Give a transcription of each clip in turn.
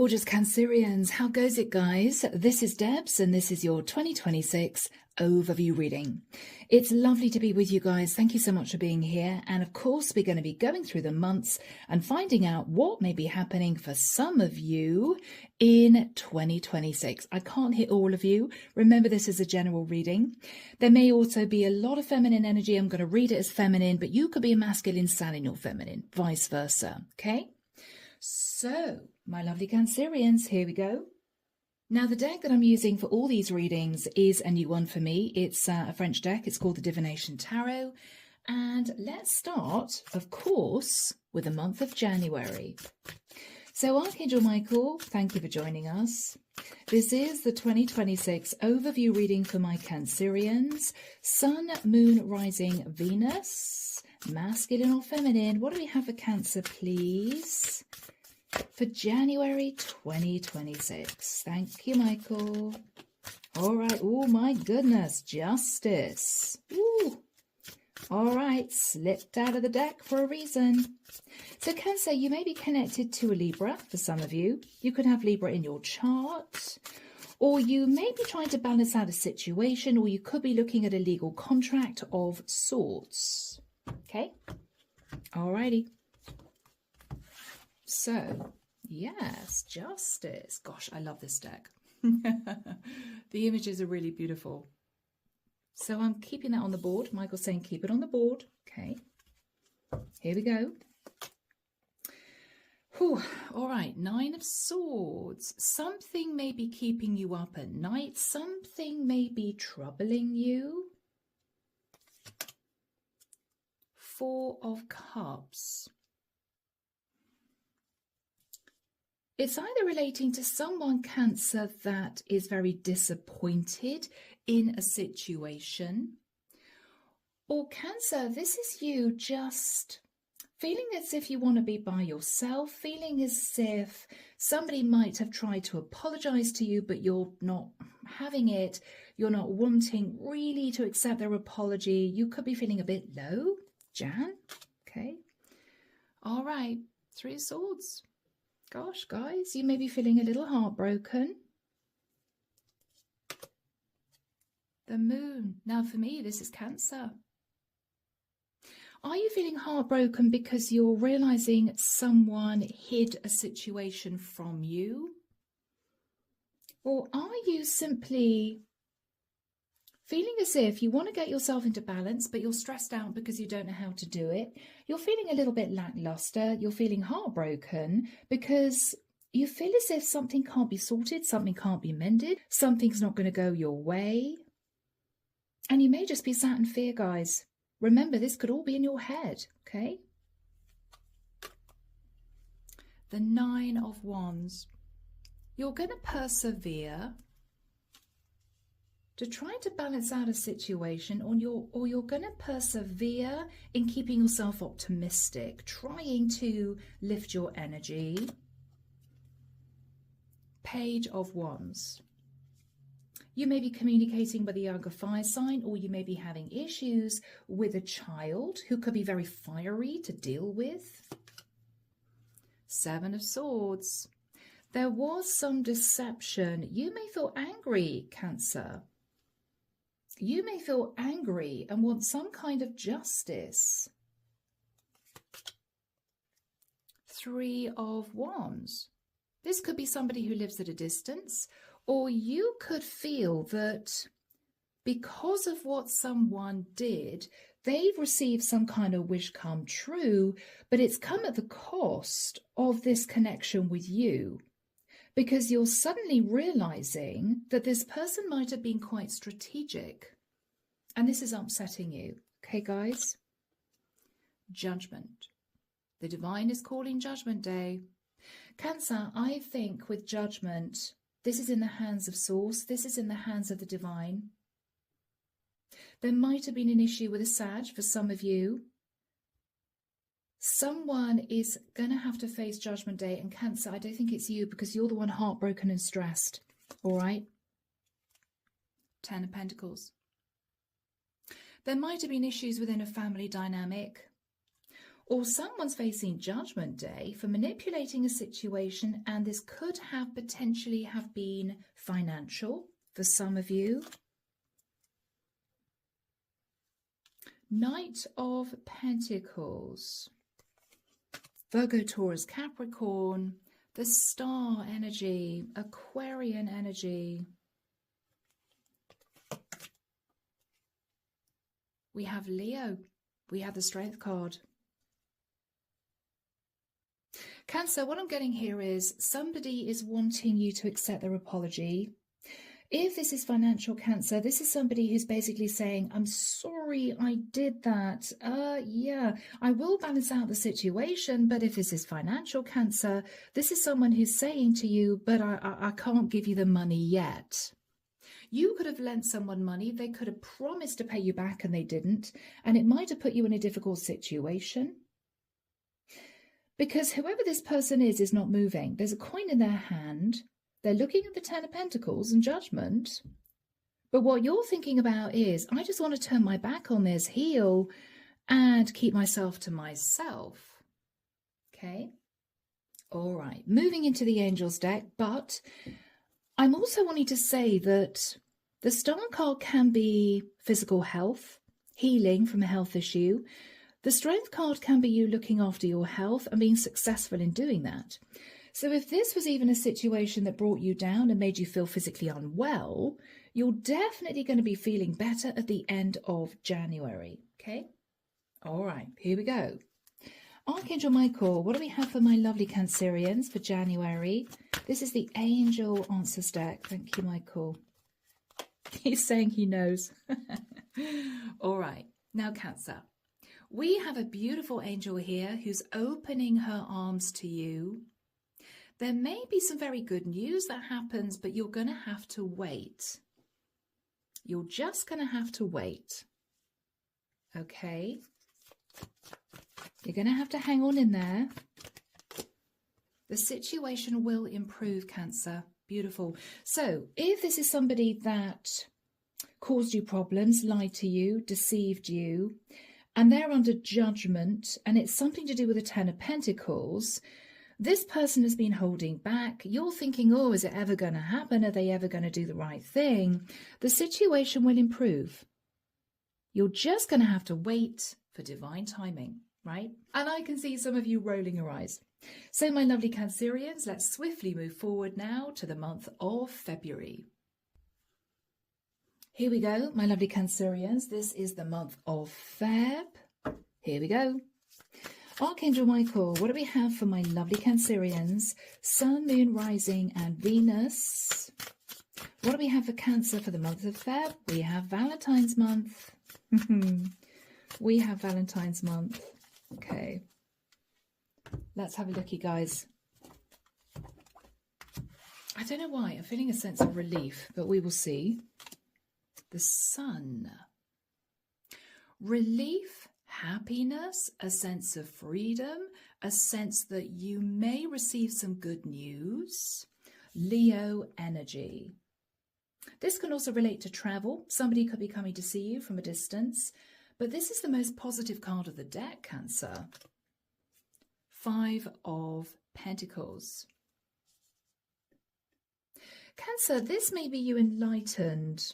Gorgeous Cancerians, how goes it, guys? This is Debs and this is your 2026 overview reading. It's lovely to be with you guys. Thank you so much for being here. And of course, we're going to be going through the months and finding out what may be happening for some of you in 2026. I can't hit all of you. Remember, this is a general reading. There may also be a lot of feminine energy. I'm going to read it as feminine, but you could be a masculine standing or feminine, vice versa. Okay? So, my lovely Cancerians, here we go. Now, the deck that I'm using for all these readings is a new one for me. It's a French deck. It's called the Divination Tarot. And let's start, of course, with the month of January. So, Archangel Michael, thank you for joining us. This is the 2026 overview reading for my Cancerians. Sun, Moon, Rising, Venus, masculine or feminine. What do we have for Cancer, please? For January 2026. Thank you, Michael. All right. Oh, my goodness. Justice. Ooh. All right. Slipped out of the deck for a reason. So, Cancer, you may be connected to a Libra for some of you. You could have Libra in your chart. Or you may be trying to balance out a situation, or you could be looking at a legal contract of sorts. Okay? All righty. So, yes, Justice. Gosh, I love this deck. The images are really beautiful. So I'm keeping that on the board. Michael's saying keep it on the board. Okay. Here we go. Whew. All right, Nine of Swords. Something may be keeping you up at night. Something may be troubling you. Four of Cups. It's either relating to someone, Cancer, that is very disappointed in a situation, or Cancer, this is you just feeling as if you want to be by yourself, feeling as if somebody might have tried to apologize to you, but you're not having it. You're not wanting really to accept their apology. You could be feeling a bit low, Jan. Okay. All right. Three of Swords. Gosh, guys, you may be feeling a little heartbroken. The Moon. Now, for me, this is Cancer. Are you feeling heartbroken because you're realizing someone hid a situation from you? Or are you simply feeling as if you want to get yourself into balance, but you're stressed out because you don't know how to do it? You're feeling a little bit lackluster. You're feeling heartbroken because you feel as if something can't be sorted, something can't be mended, something's not going to go your way. And you may just be sat in fear, guys. Remember, this could all be in your head, okay? The Nine of Wands. You're going to persevere to try to balance out a situation, or you're going to persevere in keeping yourself optimistic, trying to lift your energy. Page of Wands. You may be communicating with a younger fire sign, or you may be having issues with a child who could be very fiery to deal with. Seven of Swords. There was some deception. You may feel angry, Cancer. You may feel angry and want some kind of justice. Three of Wands. This could be somebody who lives at a distance, or you could feel that because of what someone did, they've received some kind of wish come true, but it's come at the cost of this connection with you. Because you're suddenly realizing that this person might have been quite strategic. And this is upsetting you. Okay, guys? Judgment. The divine is calling Judgment Day. Cancer, I think with Judgment, this is in the hands of Source. This is in the hands of the divine. There might have been an issue with a Sag for some of you. Someone is going to have to face Judgment Day, and Cancer, I don't think it's you because you're the one heartbroken and stressed. All right? Ten of Pentacles. There might have been issues within a family dynamic, Or someone's facing Judgment Day for manipulating a situation, and this could have potentially have been financial for some of you. Knight of Pentacles, Virgo, Taurus, Capricorn, the star energy, Aquarian energy. We have Leo. We have the Strength card. Cancer, what I'm getting here is somebody is wanting you to accept their apology. If this is financial, Cancer, this is somebody who's basically saying, I'm sorry I did that. Yeah, I will balance out the situation. But if this is financial, Cancer, this is someone who's saying to you, but I can't give you the money yet. You could have lent someone money. They could have promised to pay you back and they didn't. And it might have put you in a difficult situation. Because whoever this person is not moving. There's a coin in their hand. They're looking at the Ten of Pentacles and Judgment. But what you're thinking about is, I just want to turn my back on this, heal, and keep myself to myself. Okay? All right. Moving into the Angels deck. But I'm also wanting to say that the Star card can be physical health, healing from a health issue. The Strength card can be you looking after your health and being successful in doing that. So if this was even a situation that brought you down and made you feel physically unwell, you're definitely going to be feeling better at the end of January. Okay? All right, here we go. Archangel Michael, what do we have for my lovely Cancerians for January? This is the Angel Answers deck. Thank you, Michael. He's saying he knows. All right, now Cancer. We have a beautiful angel here who's opening her arms to you. There may be some very good news that happens, but you're going to have to wait. You're just going to have to wait. Okay? You're going to have to hang on in there. The situation will improve, Cancer. Beautiful. So, if this is somebody that caused you problems, lied to you, deceived you, and they're under judgment, and it's something to do with the Ten of Pentacles, this person has been holding back. You're thinking, oh, is it ever going to happen? Are they ever going to do the right thing? The situation will improve. You're just going to have to wait for divine timing, right? And I can see some of you rolling your eyes. So, my lovely Cancerians, let's swiftly move forward now to the month of February. Here we go, my lovely Cancerians. This is the month of Feb. Here we go. Archangel Michael, what do we have for my lovely Cancerians? Sun, Moon, Rising, and Venus. What do we have for Cancer for the month of Feb? We have Valentine's month. We have Valentine's month. Okay. Let's have a looky, guys. I don't know why. I'm feeling a sense of relief, but we will see. The Sun. Relief, happiness, a sense of freedom, a sense that you may receive some good news. Leo energy. This can also relate to travel. Somebody could be coming to see you from a distance. But this is the most positive card of the deck, Cancer. Five of Pentacles. Cancer, this may be you enlightened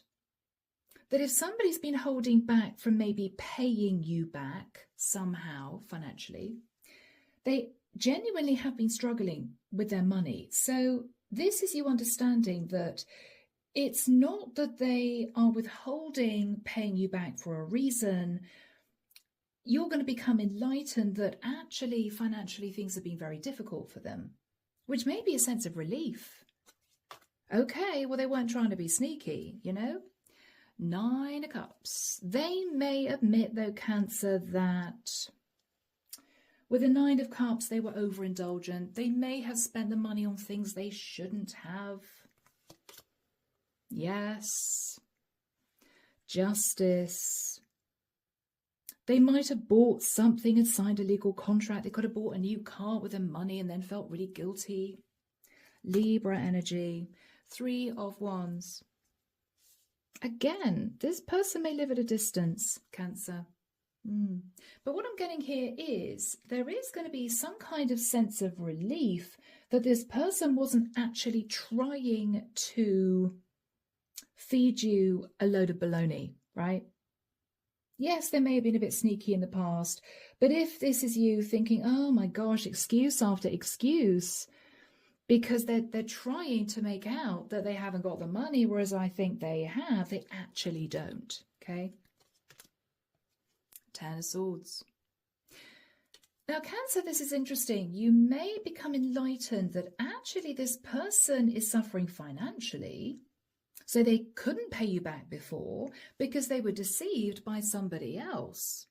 that if somebody's been holding back from maybe paying you back somehow financially, they genuinely have been struggling with their money. So this is you understanding that it's not that they are withholding paying you back for a reason. You're going to become enlightened that actually financially things have been very difficult for them, which may be a sense of relief. Okay, well, they weren't trying to be sneaky, you know? Nine of Cups. They may admit, though, Cancer, that with the Nine of Cups, they were overindulgent. They may have spent the money on things they shouldn't have. Yes. Justice. They might have bought something and signed a legal contract. They could have bought a new car with the money and then felt really guilty. Libra energy. Three of Wands. Again, this person may live at a distance, Cancer. But what I'm getting here is there is going to be some kind of sense of relief that this person wasn't actually trying to feed you a load of baloney, right? Yes, they may have been a bit sneaky in the past, but if this is you thinking, oh my gosh, excuse after excuse, because they're trying to make out that they haven't got the money, whereas I think they have, they actually don't, okay? Ten of Swords. Now, Cancer, this is interesting. You may become enlightened that actually this person is suffering financially. So they couldn't pay you back before because they were deceived by somebody else.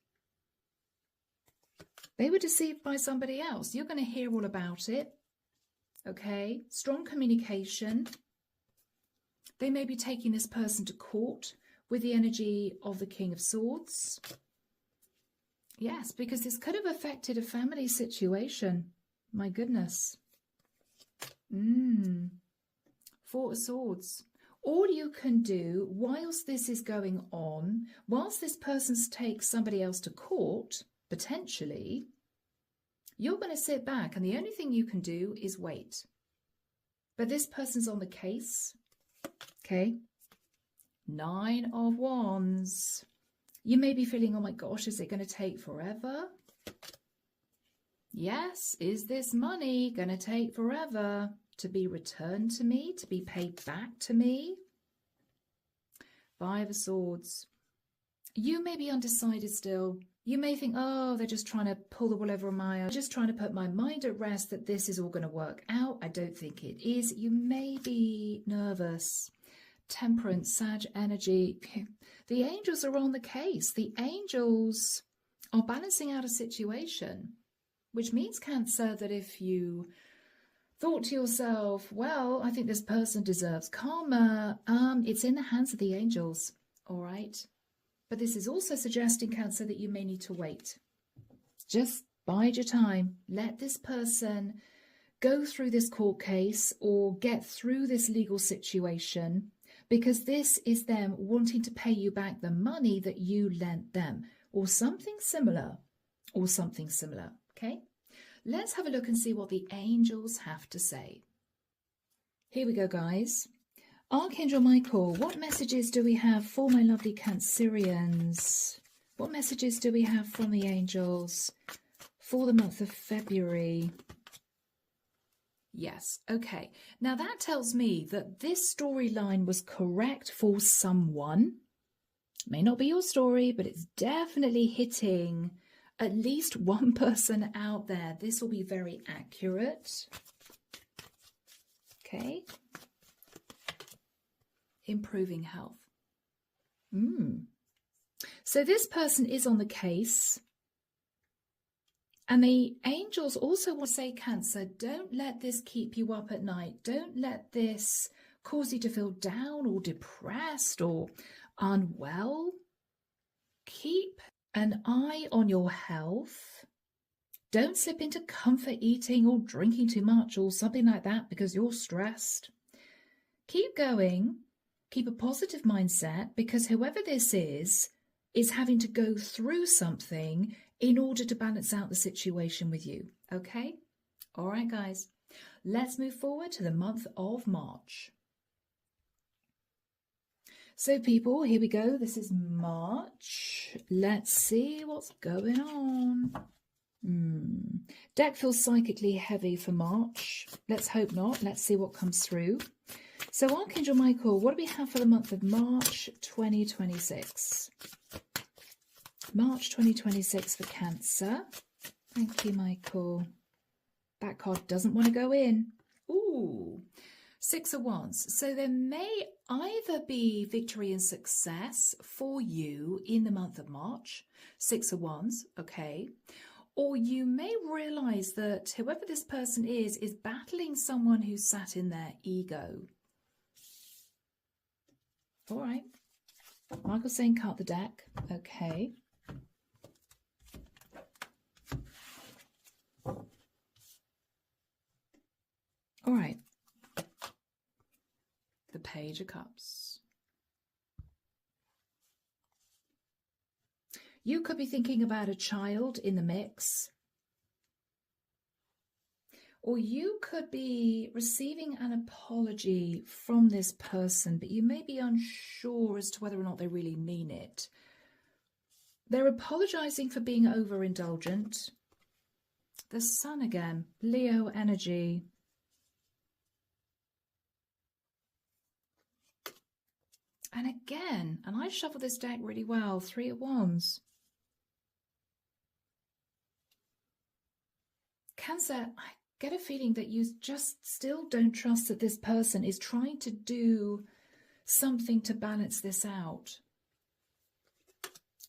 They were deceived by somebody else. You're going to hear all about it. Okay, strong communication. They may be taking this person to court with the energy of the King of Swords. Yes, because this could have affected a family situation. My goodness. Four of Swords. All you can do whilst this is going on, whilst this person takes somebody else to court, potentially, you're going to sit back and the only thing you can do is wait. But this person's on the case. Okay. Nine of Wands. You may be feeling, oh my gosh, is it going to take forever? Yes. Is this money going to take forever to be returned to me, to be paid back to me? Five of Swords. You may be undecided still. You may think, oh, they're just trying to pull the wool over my eyes, just trying to put my mind at rest that this is all going to work out. I don't think it is. You may be nervous. Temperance, Sag energy. The angels are on the case. The angels are balancing out a situation, which means, Cancer, that if you thought to yourself, well, I think this person deserves karma, it's in the hands of the angels, all right? But this is also suggesting, Cancer, that you may need to wait. Just bide your time. Let this person go through this court case or get through this legal situation, because this is them wanting to pay you back the money that you lent them, or something similar, okay? Let's have a look and see what the angels have to say. Here we go, guys. Archangel Michael, what messages do we have for my lovely Cancerians? What messages do we have from the angels for the month of February? Yes, okay. Now that tells me that this storyline was correct for someone. It may not be your story, but it's definitely hitting at least one person out there. This will be very accurate. Okay. Improving health. So this person is on the case. And the angels also want to say, Cancer, don't let this keep you up at night. Don't let this cause you to feel down or depressed or unwell. Keep an eye on your health. Don't slip into comfort eating or drinking too much or something like that because you're stressed. Keep going. Keep a positive mindset, because whoever this is having to go through something in order to balance out the situation with you. Okay? All right, guys. Let's move forward to the month of March. So, people, here we go. This is March. Let's see what's going on. Deck feels psychically heavy for March. Let's hope not. Let's see what comes through. So, Archangel Michael, what do we have for the month of March 2026? March 2026 for Cancer. Thank you, Michael. That card doesn't want to go in. Ooh, Six of Wands. So there may either be victory and success for you in the month of March. Six of Wands, okay. Or you may realize that whoever this person is battling someone who sat in their ego. All right. Michael's saying cut the deck. Okay. All right. The Page of Cups. You could be thinking about a child in the mix. Or you could be receiving an apology from this person, but you may be unsure as to whether or not they really mean it. They're apologizing for being overindulgent. The Sun again, Leo energy. And again, and I shuffled this deck really well, 3 of Wands. Cancer, I get a feeling that you just still don't trust that this person is trying to do something to balance this out.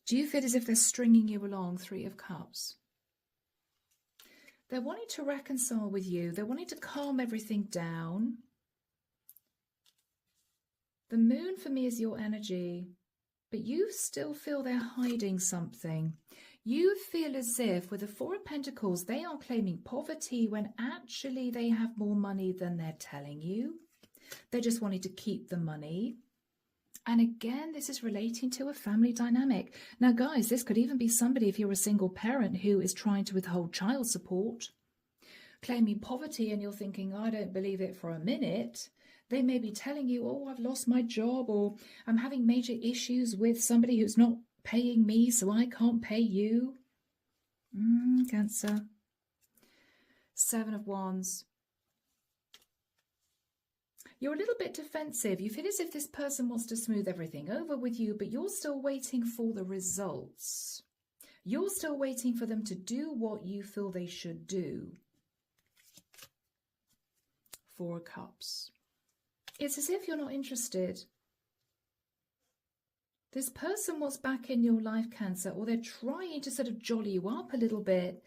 Do you feel as if they're stringing you along, 3 of Cups? They're wanting to reconcile with you. They're wanting to calm everything down. The Moon for me is your energy, but you still feel they're hiding something. You feel as if with the 4 of Pentacles, they are claiming poverty when actually they have more money than they're telling you. They're just wanting to keep the money. And again, this is relating to a family dynamic. Now, guys, this could even be somebody, if you're a single parent, who is trying to withhold child support, claiming poverty, and you're thinking, I don't believe it for a minute. They may be telling you, oh, I've lost my job, or I'm having major issues with somebody who's not paying me, so I can't pay you. Cancer. 7 of Wands. You're a little bit defensive. You feel as if this person wants to smooth everything over with you, but you're still waiting for the results. You're still waiting for them to do what you feel they should do. 4 of Cups. It's as if you're not interested. This person wants back in your life, Cancer, or they're trying to sort of jolly you up a little bit,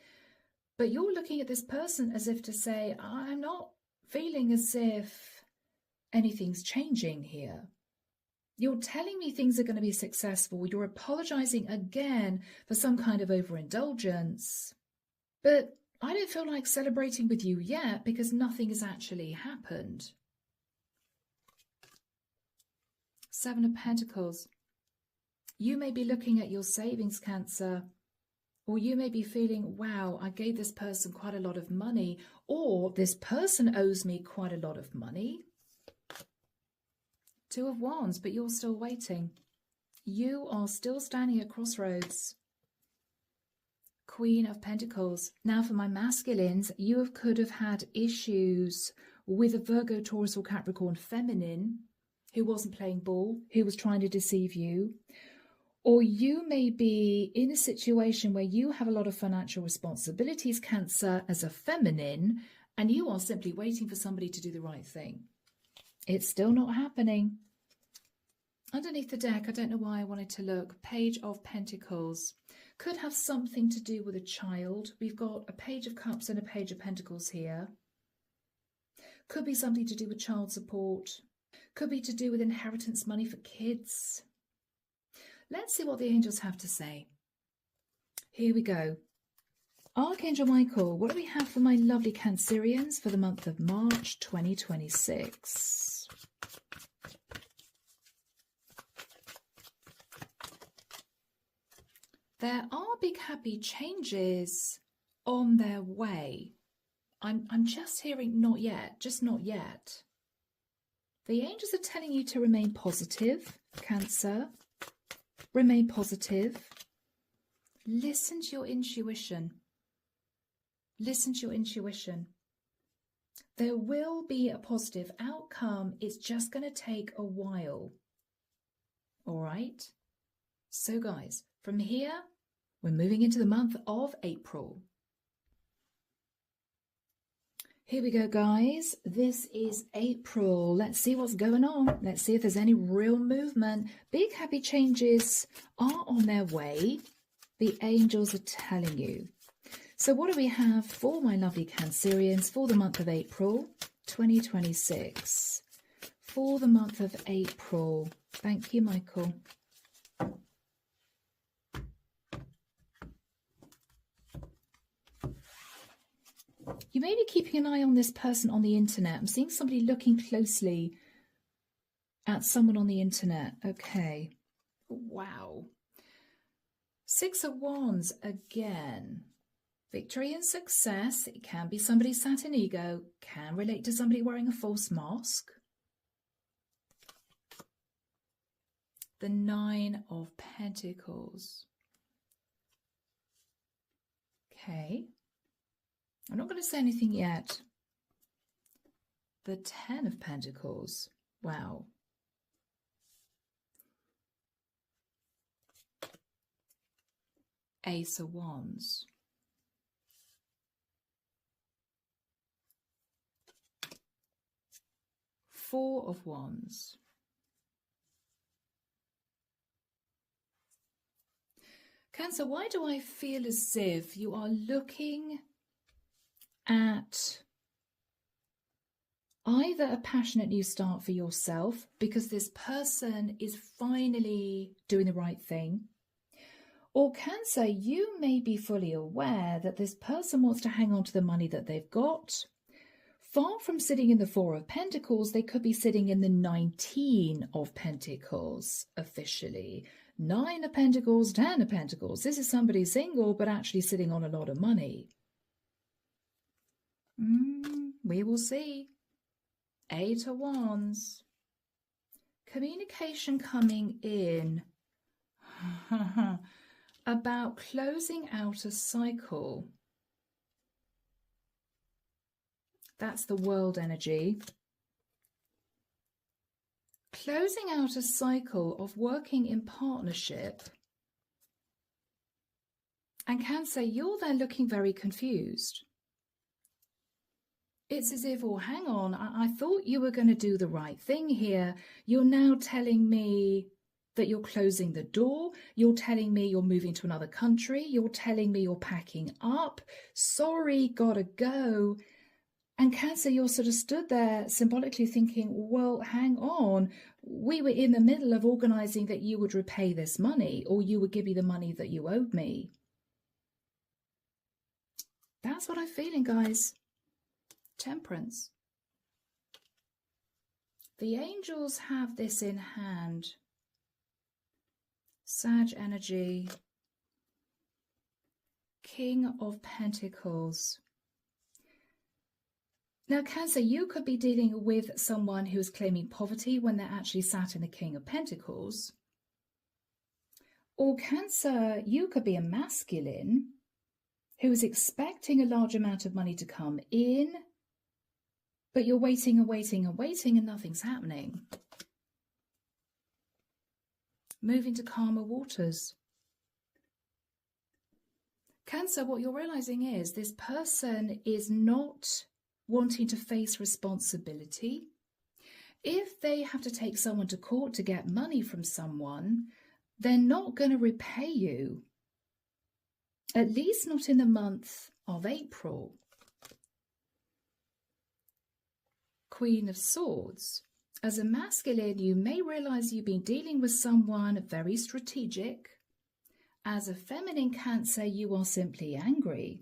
but you're looking at this person as if to say, I'm not feeling as if anything's changing here. You're telling me things are going to be successful. You're apologizing again for some kind of overindulgence. But I don't feel like celebrating with you yet because nothing has actually happened. 7 of Pentacles. You may be looking at your savings, Cancer, or you may be feeling, wow, I gave this person quite a lot of money, or this person owes me quite a lot of money. 2 of Wands, but you're still waiting. You are still standing at crossroads. Queen of Pentacles. Now for my masculines, you could have had issues with a Virgo, Taurus or Capricorn feminine who wasn't playing ball, who was trying to deceive you. Or you may be in a situation where you have a lot of financial responsibilities, Cancer, as a feminine, and you are simply waiting for somebody to do the right thing. It's still not happening. Underneath the deck, I don't know why I wanted to look, Page of Pentacles. Could have something to do with a child. We've got a Page of Cups and a Page of Pentacles here. Could be something to do with child support. Could be to do with inheritance money for kids. Let's see what the angels have to say. Here we go. Archangel Michael, what do we have for my lovely Cancerians for the month of March 2026? There are big happy changes on their way. I'm just hearing not yet, just not yet. The angels are telling you to remain positive, Cancer. Remain positive. Listen to your intuition. Listen to your intuition. There will be a positive outcome. It's just going to take a while. All right? So guys, from here, we're moving into the month of April. Here we go, guys. This is April. Let's see what's going on. Let's see if there's any real movement. Big happy changes are on their way. The angels are telling you. So what do we have for my lovely Cancerians for the month of April 2026? For the month of April. Thank you, Michael. You may be keeping an eye on this person on the internet. I'm seeing somebody looking closely at someone on the internet. Okay. Wow. Six of Wands again. Victory and success. It can be somebody sat in ego, can relate to somebody wearing a false mask. The Nine of Pentacles. Okay. I'm not going to say anything yet. The Ten of Pentacles. Wow. Ace of Wands. Four of Wands. Cancer, why do I feel as if you are looking at either a passionate new start for yourself because this person is finally doing the right thing, or Cancer, you may be fully aware that this person wants to hang on to the money that they've got. Far from sitting in the Four of Pentacles, they could be sitting in the 19 of Pentacles officially. Nine of Pentacles, 10 of Pentacles. This is somebody single, but actually sitting on a lot of money. We will see. Eight of Wands. Communication coming in about closing out a cycle. That's the World energy. Closing out a cycle of working in partnership. And Cancer, you're there looking very confused. It's as if, oh, hang on, I thought you were going to do the right thing here. You're now telling me that you're closing the door. You're telling me you're moving to another country. You're telling me you're packing up. Sorry, gotta go. And Cancer, you're sort of stood there symbolically thinking, well, hang on. We were in the middle of organising that you would repay this money, or you would give me the money that you owed me. That's what I'm feeling, guys. Temperance. The angels have this in hand. Sag energy. King of Pentacles. Now, Cancer, you could be dealing with someone who is claiming poverty when they're actually sat in the King of Pentacles. Or Cancer, you could be a masculine who is expecting a large amount of money to come in, but you're waiting and waiting and waiting and nothing's happening. Moving to calmer waters. Cancer, what you're realizing is this person is not wanting to face responsibility. If they have to take someone to court to get money from someone, they're not going to repay you. At least not in the month of April. Queen of Swords. As a masculine, you may realize you've been dealing with someone very strategic. As a feminine Cancer, you are simply angry.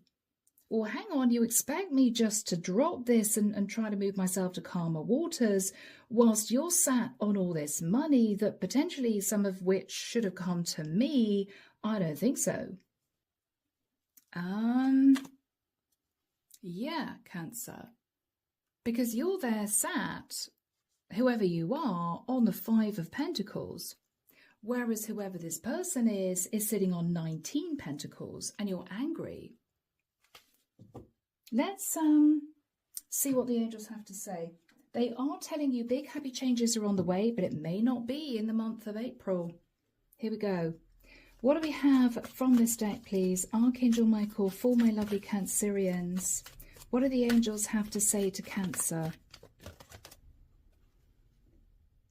Or hang on, you expect me just to drop this and try to move myself to calmer waters whilst you're sat on all this money that potentially some of which should have come to me? I don't think so. Yeah, Cancer. Because you're there sat, whoever you are, on the Five of Pentacles. Whereas whoever this person is sitting on 19 Pentacles and you're angry. Let's see what the angels have to say. They are telling you big happy changes are on the way, but it may not be in the month of April. Here we go. What do we have from this deck, please? Archangel Michael, for my lovely Cancerians. What do the angels have to say to Cancer?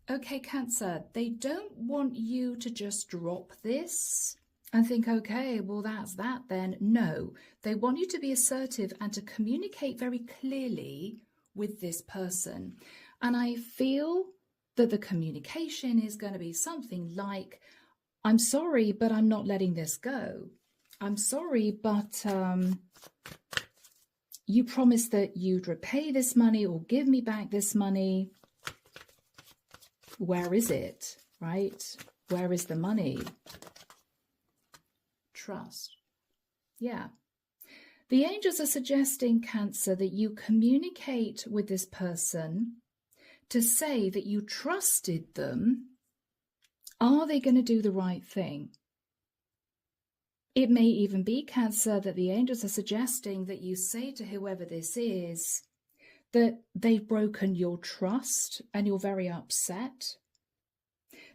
Okay, Cancer, they don't want you to just drop this and think, okay, well, that's that then. No, they want you to be assertive and to communicate very clearly with this person. And I feel that the communication is going to be something like, I'm sorry, but I'm not letting this go. I'm sorry, but you promised that you'd repay this money or give me back this money. Where is it, right? Where is the money? trust. Yeah. The angels are suggesting, Cancer, that you communicate with this person to say that you trusted them. Are they going to do the right thing? It may even be, Cancer, that the angels are suggesting that you say to whoever this is that they've broken your trust and you're very upset.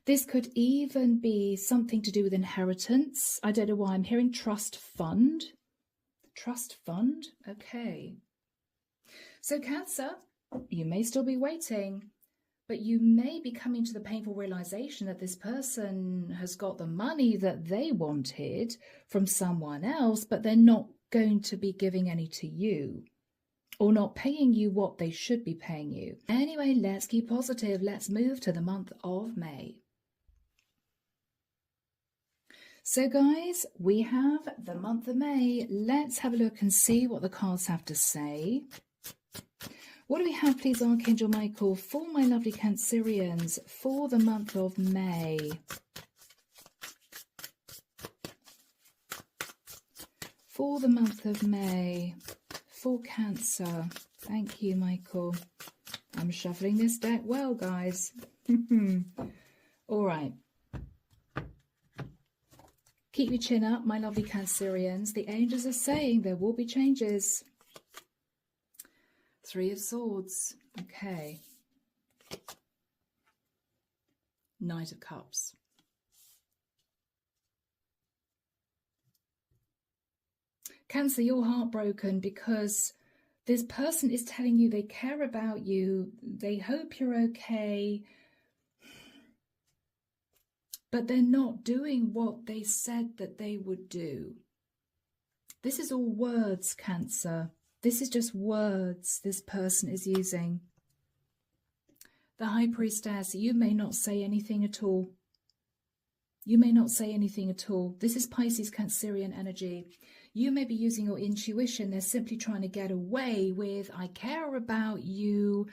This could even be something to do with inheritance. I don't know why I'm hearing trust fund. Trust fund? Okay. So Cancer, you may still be waiting, but you may be coming to the painful realization that this person has got the money that they wanted from someone else, but they're not going to be giving any to you or not paying you what they should be paying you. Anyway, let's keep positive. Let's move to the month of May. So guys, we have the month of May. Let's have a look and see what the cards have to say. What do we have, please, Archangel Michael, for my lovely Cancerians for the month of May? For the month of May, for Cancer. Thank you, Michael. I'm shuffling this deck well, guys. All right. Keep your chin up, my lovely Cancerians. The angels are saying there will be changes. Three of Swords. Okay. Knight of Cups. Cancer, you're heartbroken because this person is telling you they care about you. They hope you're okay. But they're not doing what they said that they would do. This is all words, Cancer. This is just words this person is using. The High Priestess, you may not say anything at all. You may not say anything at all. This is Pisces Cancerian energy. You may be using your intuition. They're simply trying to get away with, I care about you,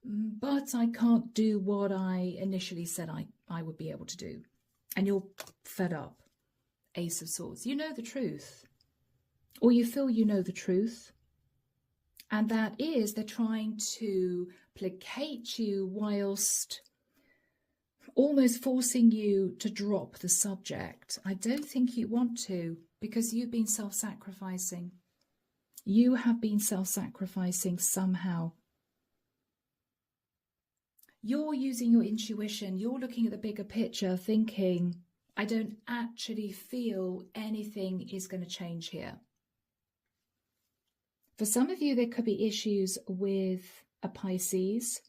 but I can't do what I initially said I would be able to do. And you're fed up. Ace of Swords. You know the truth. Or you feel you know the truth. And that is they're trying to placate you whilst almost forcing you to drop the subject. I don't think you want to, because you've been self-sacrificing. You have been self-sacrificing somehow. You're using your intuition. You're looking at the bigger picture, thinking, I don't actually feel anything is going to change here. For some of you, there could be issues with a Pisces.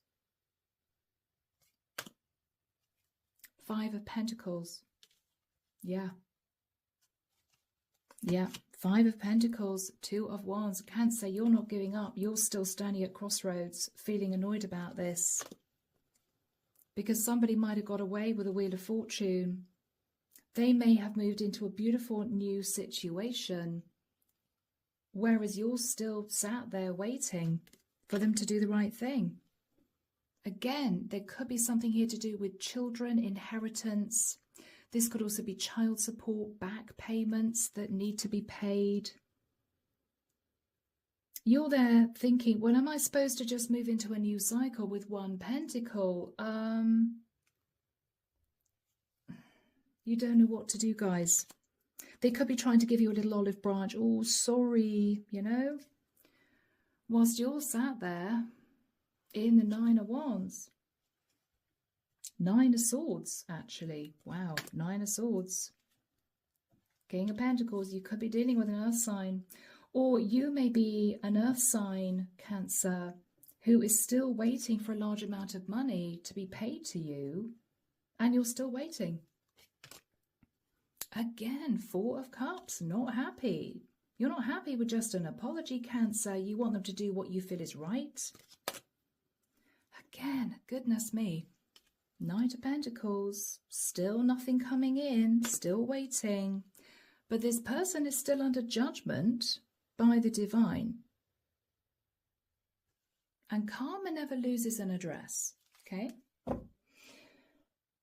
Five of Pentacles. Yeah. Yeah. Five of Pentacles, Two of Wands. Cancer, you're not giving up. You're still standing at crossroads, feeling annoyed about this. Because somebody might have got away with a Wheel of Fortune. They may have moved into a beautiful new situation, whereas you're still sat there waiting for them to do the right thing. Again, there could be something here to do with children, inheritance. This could also be child support, back payments that need to be paid. You're there thinking, well, am I supposed to just move into a new cycle with one pentacle? You don't know what to do, guys. They could be trying to give you a little olive branch. Oh, sorry, you know. Whilst you're sat there in the Nine of Wands. Nine of Swords, actually. Wow, Nine of Swords. King of Pentacles, you could be dealing with an earth sign. Or you may be an earth sign, Cancer, who is still waiting for a large amount of money to be paid to you, and you're still waiting. Again, Four of Cups, not happy. You're not happy with just an apology, Cancer. You want them to do what you feel is right. Again, goodness me. Knight of Pentacles, still nothing coming in, still waiting. But this person is still under judgment by the divine. And karma never loses an address, okay?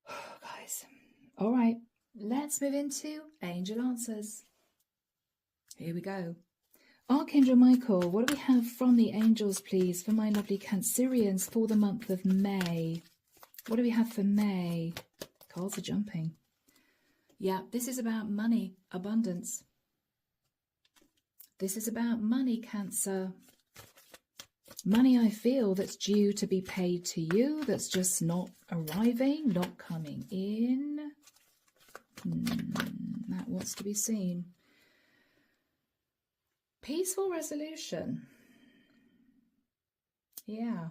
Guys, all right, let's move into angel answers. Here we go. Archangel Michael, what do we have from the angels, please, for my lovely Cancerians for the month of May? What do we have for May? Cards are jumping. Yeah, this is about money, abundance. This is about money, Cancer. Money I feel that's due to be paid to you, that's just not arriving, not coming in. That wants to be seen. Peaceful resolution. Yeah.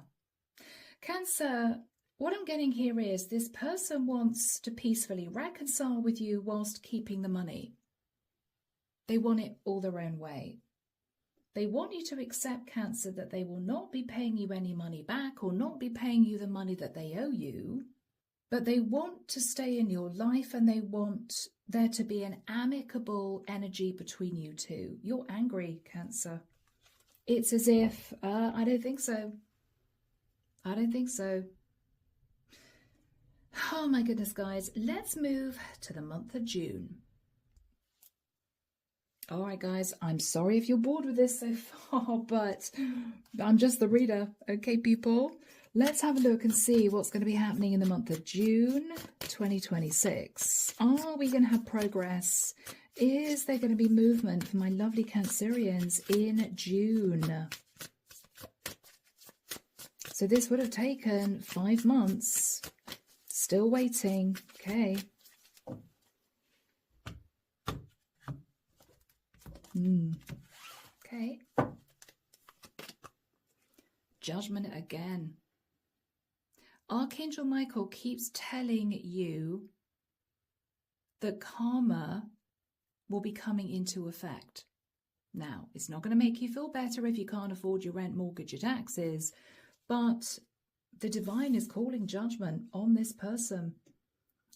Cancer, what I'm getting here is this person wants to peacefully reconcile with you whilst keeping the money. They want it all their own way. They want you to accept, Cancer, that they will not be paying you any money back or not be paying you the money that they owe you, but they want to stay in your life and they want there to be an amicable energy between you two. You're angry, Cancer. It's as if, I don't think so. I don't think so. Oh my goodness, guys. Let's move to the month of June. All right, guys, I'm sorry if you're bored with this so far, but I'm just the reader. Okay, people, let's have a look and see what's going to be happening in the month of June 2026. Are we going to have progress? Is there going to be movement for my lovely Cancerians in June? So this would have taken 5 months. Still waiting. Okay. Okay. Judgment again. Archangel Michael keeps telling you that karma will be coming into effect. Now, it's not going to make you feel better if you can't afford your rent, mortgage, your taxes, but the divine is calling judgment on this person.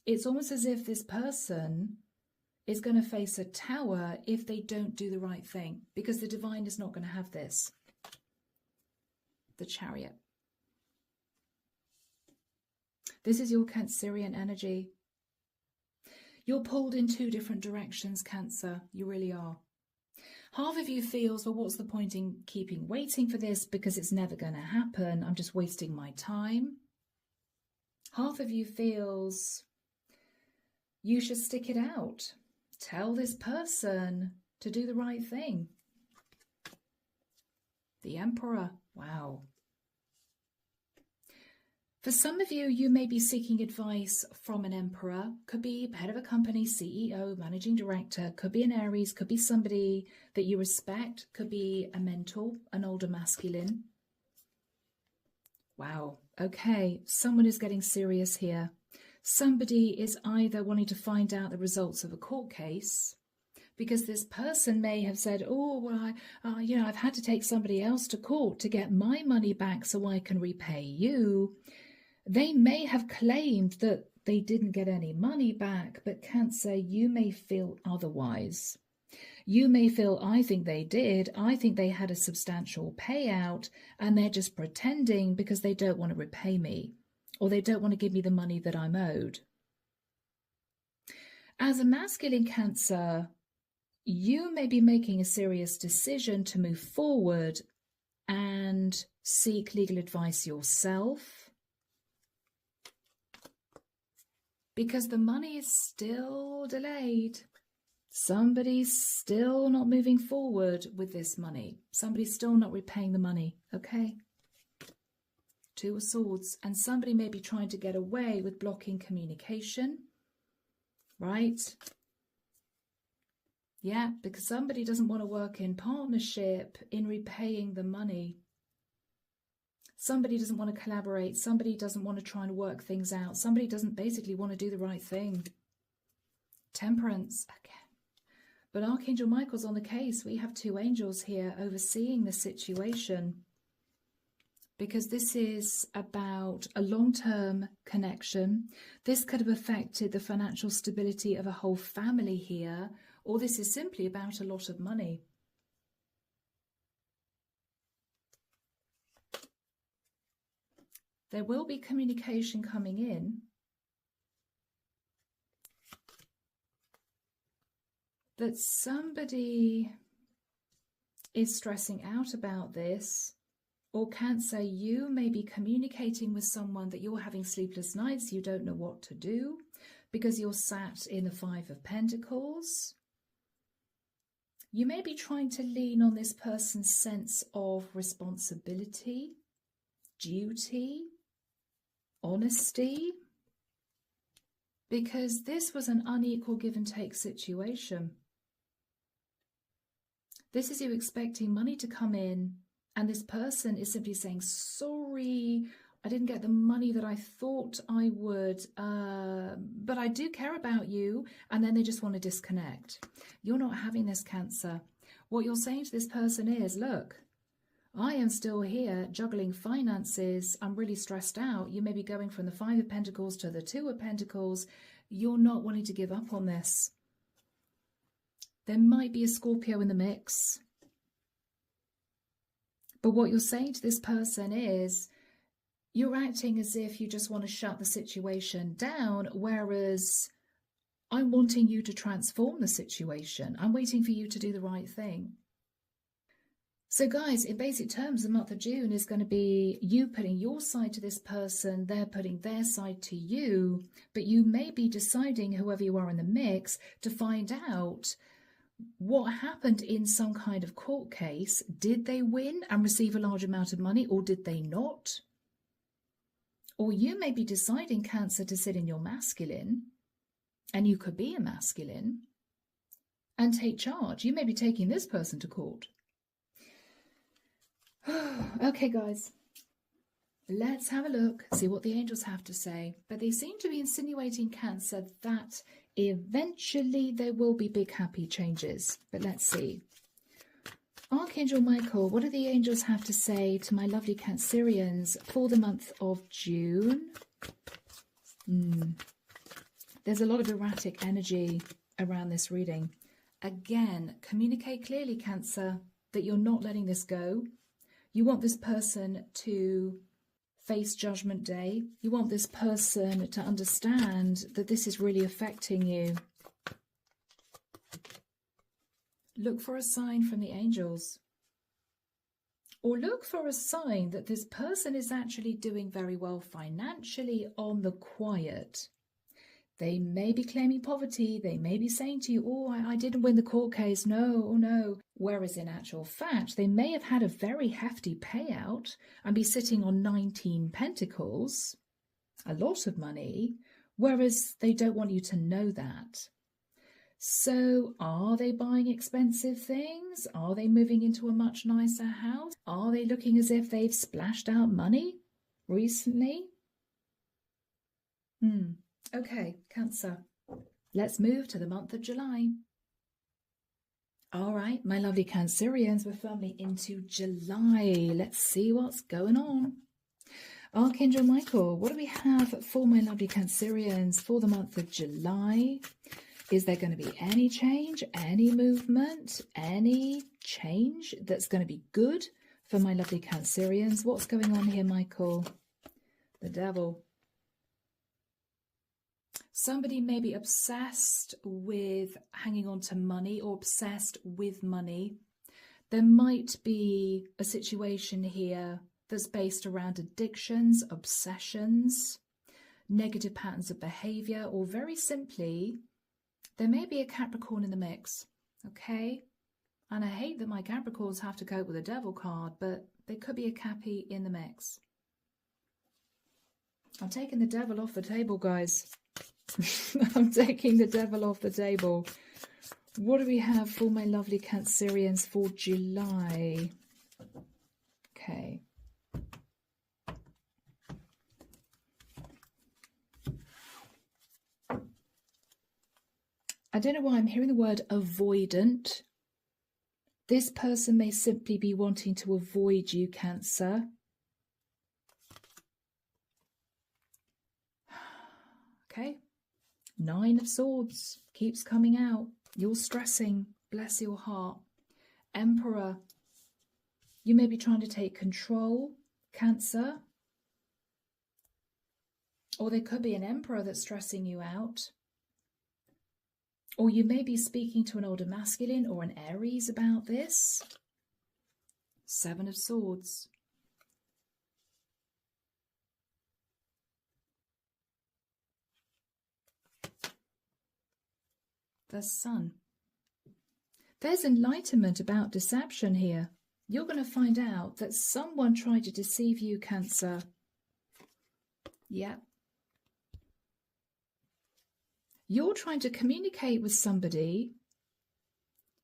It's almost as if this person is going to face a tower if they don't do the right thing, because the divine is not going to have this. The Chariot. This is your Cancerian energy. You're pulled in 2 different directions, Cancer. You really are. Half of you feels, well, what's the point in keeping waiting for this because it's never going to happen. I'm just wasting my time. Half of you feels you should stick it out. Tell this person to do the right thing. The Emperor. Wow. For some of you, you may be seeking advice from an emperor. Could be head of a company, CEO, managing director. Could be an Aries. Could be somebody that you respect. Could be a mentor, an older masculine. Wow. Okay. Someone is getting serious here. Somebody is either wanting to find out the results of a court case, because this person may have said, oh, well, I've had to take somebody else to court to get my money back so I can repay you. They may have claimed that they didn't get any money back, but Cancer, you may feel otherwise. You may feel, I think they did. I think they had a substantial payout and they're just pretending because they don't want to repay me, or they don't want to give me the money that I'm owed. As a masculine Cancer, you may be making a serious decision to move forward and seek legal advice yourself, because the money is still delayed. Somebody's still not moving forward with this money. Somebody's still not repaying the money, okay? 2 of Swords. And somebody may be trying to get away with blocking communication, right? Yeah, because somebody doesn't want to work in partnership in repaying the money. Somebody doesn't want to collaborate. Somebody doesn't want to try and work things out. Somebody doesn't basically want to do the right thing. Temperance again. But Archangel Michael's on the case. We have 2 angels here overseeing the situation, because this is about a long-term connection. This could have affected the financial stability of a whole family here, or this is simply about a lot of money. There will be communication coming in that somebody is stressing out about this. Or Cancer, you may be communicating with someone that you're having sleepless nights, you don't know what to do because you're sat in the Five of Pentacles. You may be trying to lean on this person's sense of responsibility, duty, honesty, because this was an unequal give and take situation. This is you expecting money to come in, and this person is simply saying, sorry, I didn't get the money that I thought I would, but I do care about you. And then they just want to disconnect. You're not having this, Cancer. What you're saying to this person is, look, I am still here juggling finances. I'm really stressed out. You may be going from the Five of Pentacles to the Two of Pentacles. You're not wanting to give up on this. There might be a Scorpio in the mix. But what you're saying to this person is, you're acting as if you just want to shut the situation down, whereas I'm wanting you to transform the situation. I'm waiting for you to do the right thing. So guys, in basic terms, the month of June is going to be you putting your side to this person, they're putting their side to you, but you may be deciding, whoever you are in the mix, to find out what happened in some kind of court case. Did they win and receive a large amount of money, or did they not? Or you may be deciding, Cancer, to sit in your masculine, and you could be a masculine, and take charge. You may be taking this person to court. Okay, guys, let's have a look, see what the angels have to say. But they seem to be insinuating, Cancer, that eventually there will be big happy changes. But let's see. Archangel Michael, what do the angels have to say to my lovely Cancerians for the month of June? There's a lot of erratic energy around this reading. Again, communicate clearly, Cancer, that you're not letting this go. You want this person to face Judgment Day. You want this person to understand that this is really affecting you. Look for a sign from the angels. Or look for a sign that this person is actually doing very well financially on the quiet. They may be claiming poverty. They may be saying to you, oh, I didn't win the court case. No, oh no. Whereas in actual fact, they may have had a very hefty payout and be sitting on 19 pentacles, a lot of money, whereas they don't want you to know that. So are they buying expensive things? Are they moving into a much nicer house? Are they looking as if they've splashed out money recently? Okay, Cancer, let's move to the month of July. All right, my lovely Cancerians, we're firmly into July. Let's see what's going on. Archangel Michael, what do we have for my lovely Cancerians for the month of July? Is there going to be any change, any movement, any change that's going to be good for my lovely Cancerians? What's going on here, Michael? The Devil. Somebody may be obsessed with hanging on to money or obsessed with money. There might be a situation here that's based around addictions, obsessions, negative patterns of behavior, or very simply, there may be a Capricorn in the mix, okay? And I hate that my Capricorns have to cope with a Devil card, but there could be a Cappy in the mix. I'm taking the Devil off the table, guys. I'm taking the Devil off the table. What do we have for my lovely Cancerians for July? Okay. I don't know why I'm hearing the word avoidant. This person may simply be wanting to avoid you, Cancer. Okay. 9 of Swords keeps coming out. You're stressing. Bless your heart. Emperor. You may be trying to take control, Cancer. Or there could be an Emperor that's stressing you out. Or you may be speaking to an older masculine or an Aries about this. Seven of Swords. The Sun. There's enlightenment about deception here. You're going to find out that someone tried to deceive you, Cancer. Yep. You're trying to communicate with somebody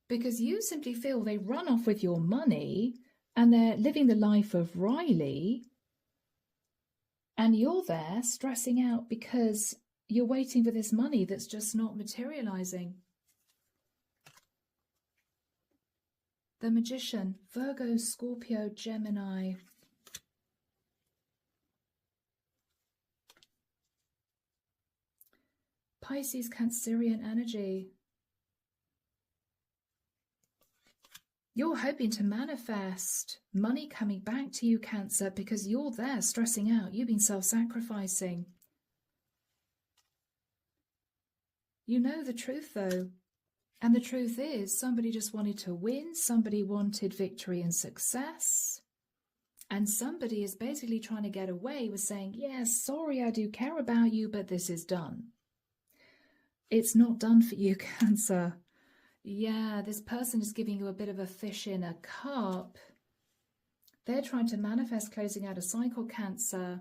because you simply feel they run off with your money and they're living the life of Riley, and you're there stressing out because you're waiting for this money that's just not materializing. The Magician, Virgo, Scorpio, Gemini. Pisces, Cancerian energy. You're hoping to manifest money coming back to you, Cancer, because you're there stressing out. You've been self-sacrificing. You know the truth, though. And the truth is, somebody just wanted to win. Somebody wanted victory and success. And somebody is basically trying to get away with saying, yes, sorry, I do care about you, but this is done. It's not done for you, Cancer. Yeah, this person is giving you a bit of a fish in a cup. They're trying to manifest closing out a cycle, Cancer.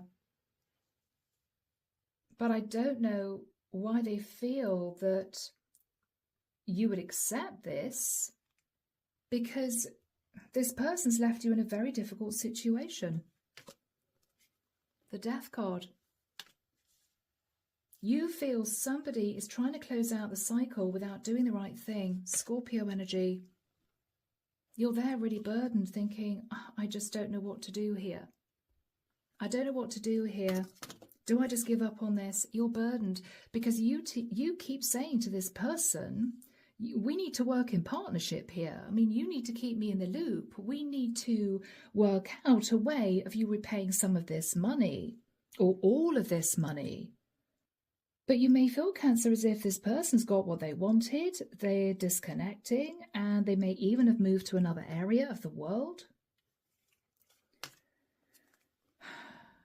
But I don't know why they feel that you would accept this, because this person's left you in a very difficult situation. The Death card. You feel somebody is trying to close out the cycle without doing the right thing. Scorpio energy. You're there really burdened, thinking, oh, I just don't know what to do here. I don't know what to do here. Do I just give up on this? You're burdened because you keep saying to this person, we need to work in partnership here. I mean, you need to keep me in the loop. We need to work out a way of you repaying some of this money or all of this money. But you may feel, Cancer, as if this person's got what they wanted, they're disconnecting, and they may even have moved to another area of the world.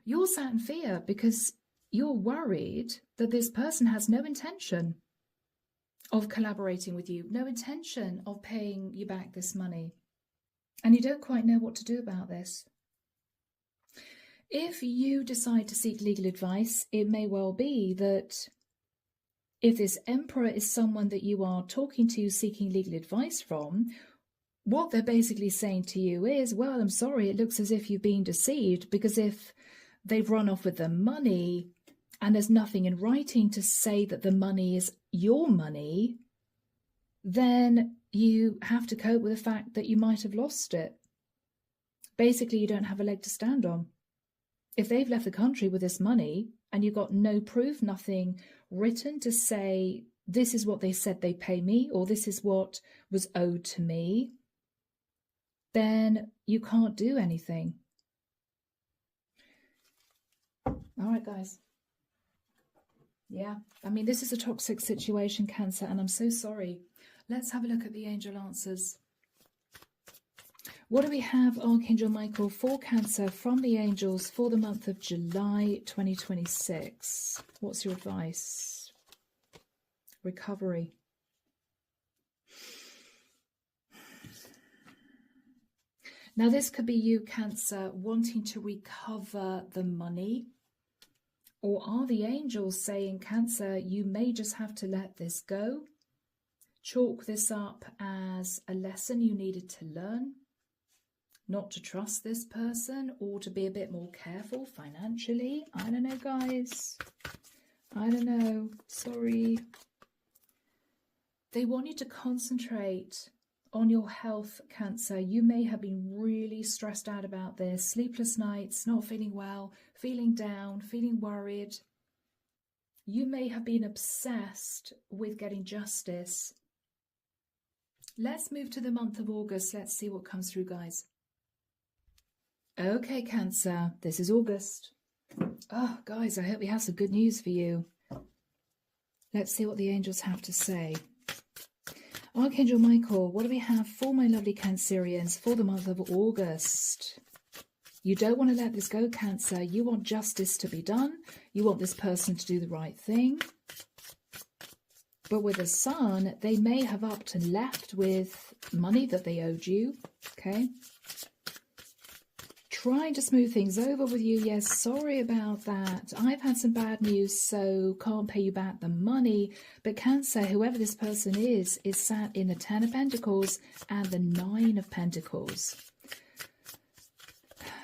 You're sat in fear because you're worried that this person has no intention of collaborating with you, no intention of paying you back this money. And you don't quite know what to do about this. If you decide to seek legal advice, it may well be that if this Emperor is someone that you are talking to, seeking legal advice from, what they're basically saying to you is, well, I'm sorry, it looks as if you've been deceived, because if they've run off with the money and there's nothing in writing to say that the money is your money, then you have to cope with the fact that you might have lost it. Basically, you don't have a leg to stand on. If they've left the country with this money and you've got no proof, nothing written to say this is what they said they pay me or this is what was owed to me, then you can't do anything. All right, guys. Yeah, I mean, this is a toxic situation, Cancer, and I'm so sorry. Let's have a look at the angel answers. What do we have, Archangel Michael, for Cancer from the angels for the month of July 2026? What's your advice? Recovery. Now, this could be you, Cancer, wanting to recover the money. Or are the angels saying, Cancer, you may just have to let this go? Chalk this up as a lesson you needed to learn. Not to trust this person or to be a bit more careful financially. I don't know, guys. I don't know. Sorry. They want you to concentrate on your health, Cancer. You may have been really stressed out about this. Sleepless nights, not feeling well, feeling down, feeling worried. You may have been obsessed with getting justice. Let's move to the month of August. Let's see what comes through, guys. Okay, Cancer, this is August. Oh, guys, I hope we have some good news for you. Let's see what the angels have to say. Archangel Michael, what do we have for my lovely Cancerians for the month of August? You don't want to let this go, Cancer. You want justice to be done. You want this person to do the right thing. But with the Sun, they may have upped and left with money that they owed you. Okay. Trying to smooth things over with you. Yes, sorry about that. I've had some bad news, so can't pay you back the money. But Cancer, whoever this person is sat in the 10 of Pentacles and the 9 of Pentacles.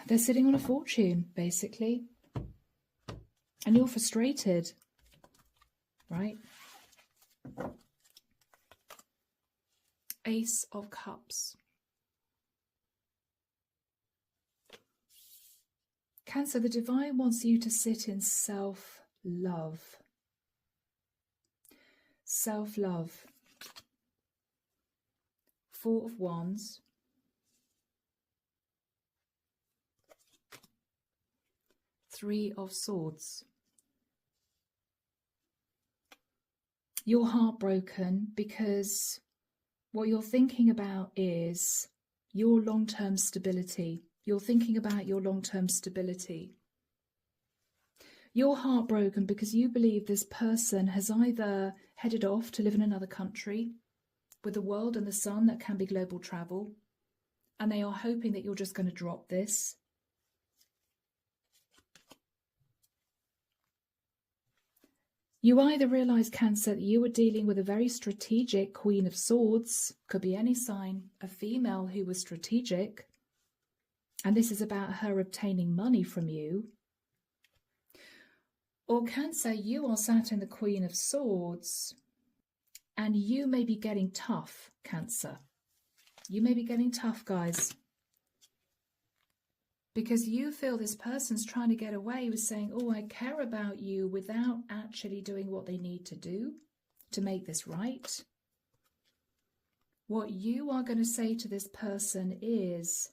They're sitting on a fortune, basically. And you're frustrated, right? Ace of Cups. Cancer, the Divine wants you to sit in self-love. Self-love. 4 of Wands. 3 of Swords. You're heartbroken because what you're thinking about is your long-term stability. You're thinking about your long-term stability. You're heartbroken because you believe this person has either headed off to live in another country with the world and the sun that can be global travel, and they are hoping that you're just going to drop this. You either realize, Cancer, that you were dealing with a very strategic Queen of Swords, could be any sign, a female who was strategic, and this is about her obtaining money from you. Or Cancer, you are sat in the Queen of Swords, and you may be getting tough, Cancer. You may be getting tough, guys. Because you feel this person's trying to get away with saying, oh, I care about you, without actually doing what they need to do to make this right. What you are going to say to this person is,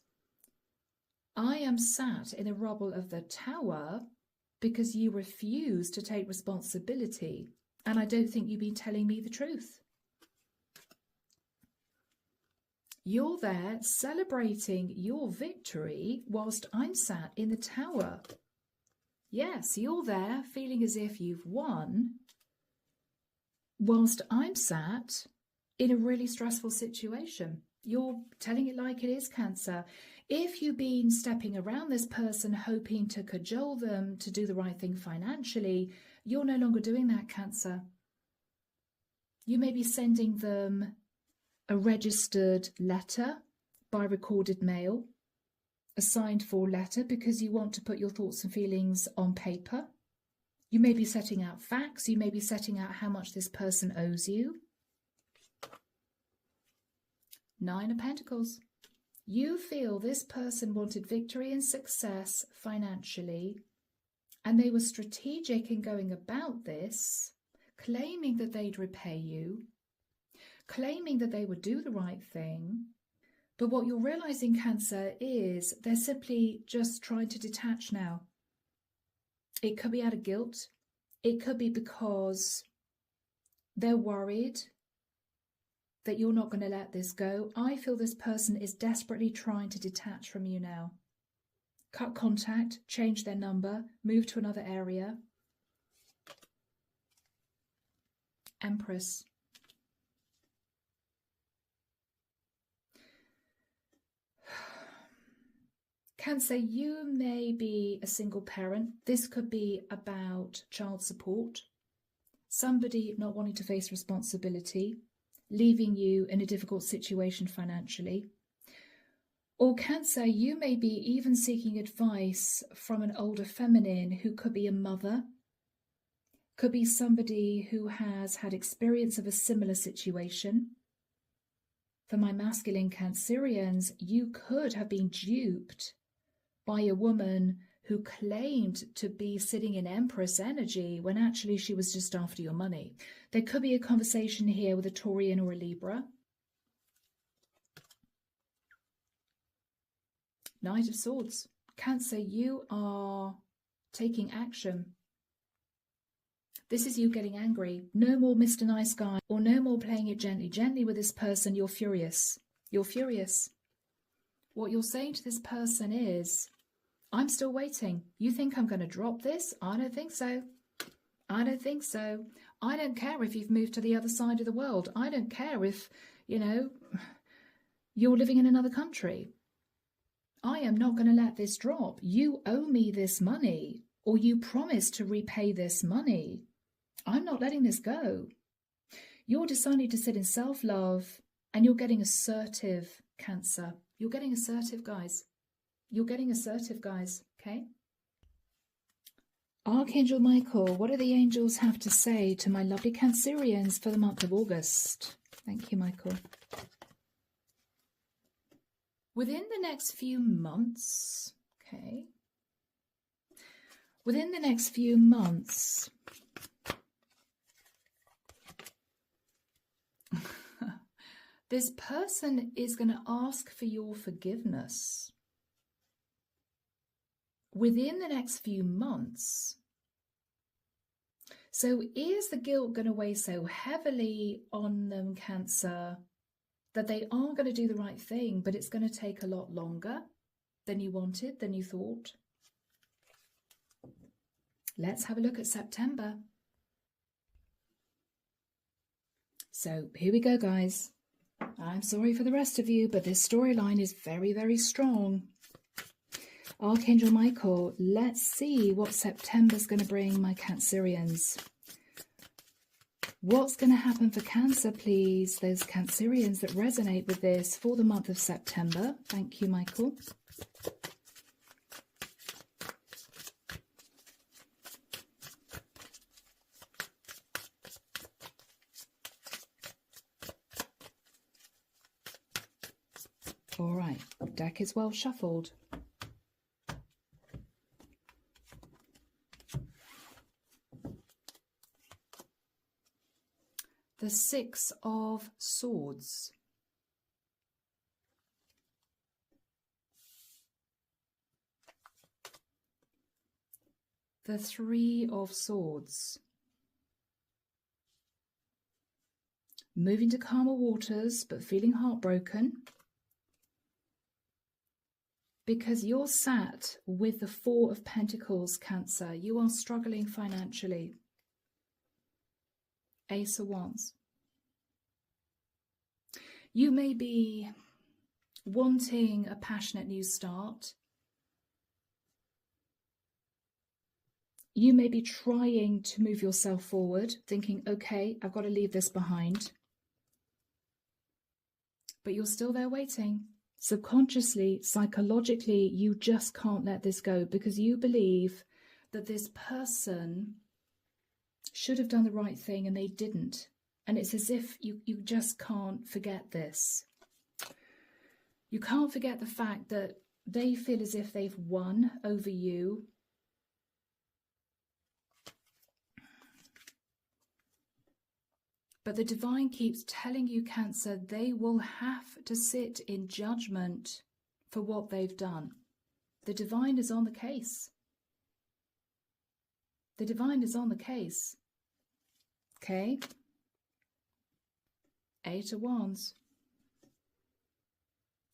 I am sat in the rubble of the tower because you refuse to take responsibility, and I don't think you've been telling me the truth. You're there celebrating your victory whilst I'm sat in the tower. Yes, you're there feeling as if you've won whilst I'm sat in a really stressful situation. You're telling it like it is, Cancer. If you've been stepping around this person hoping to cajole them to do the right thing financially, you're no longer doing that, Cancer. You may be sending them a registered letter by recorded mail, a signed for letter because you want to put your thoughts and feelings on paper. You may be setting out facts. You may be setting out how much this person owes you. 9 of Pentacles. You feel this person wanted victory and success financially, and they were strategic in going about this, claiming that they'd repay you, claiming that they would do the right thing. But what you're realizing, Cancer, is they're simply just trying to detach now. It could be out of guilt. It could be because they're worried that you're not going to let this go. I feel this person is desperately trying to detach from you now. Cut contact, change their number, move to another area. Empress. Cancer, you may be a single parent. This could be about child support. Somebody not wanting to face responsibility, leaving you in a difficult situation financially. Or Cancer, you may be even seeking advice from an older feminine who could be a mother, could be somebody who has had experience of a similar situation. For my masculine Cancerians, you could have been duped by a woman who claimed to be sitting in Empress energy when actually she was just after your money. There could be a conversation here with a Taurian or a Libra. Knight of Swords. Cancer, you are taking action. This is you getting angry. No more Mr. Nice Guy, or no more playing it gently with this person. You're furious. You're furious. What you're saying to this person is, I'm still waiting. You think I'm going to drop this? I don't think so. I don't think so. I don't care if you've moved to the other side of the world. I don't care if, you're living in another country. I am not going to let this drop. You owe me this money, or you promised to repay this money. I'm not letting this go. You're deciding to sit in self-love, and you're getting assertive, Cancer. You're getting assertive, guys. You're getting assertive, guys, okay? Archangel Michael, what do the angels have to say to my lovely Cancerians for the month of August? Thank you, Michael. Within the next few months, okay, within the next few months, this person is going to ask for your forgiveness. Within the next few months. So is the guilt going to weigh so heavily on them, Cancer, that they are going to do the right thing, but it's going to take a lot longer than you wanted, than you thought? Let's have a look at September. So here we go, guys. I'm sorry for the rest of you, but this storyline is very, very strong. Archangel Michael, let's see what September's going to bring my Cancerians. What's going to happen for Cancer, please? Those Cancerians that resonate with this for the month of September. Thank you, Michael. All right, deck is well shuffled. The Six of Swords. The Three of Swords. Moving to calmer waters, but feeling heartbroken. Because you're sat with the Four of Pentacles, Cancer. You are struggling financially. Ace of Wands. You may be wanting a passionate new start. You may be trying to move yourself forward, thinking, okay, I've got to leave this behind. But you're still there waiting. Subconsciously, psychologically, you just can't let this go because you believe that this person should have done the right thing and they didn't. And it's as if you just can't forget this. You can't forget the fact that they feel as if they've won over you. But the divine keeps telling you, Cancer, they will have to sit in judgment for what they've done. The divine is on the case. The divine is on the case. Okay. Eight of Wands.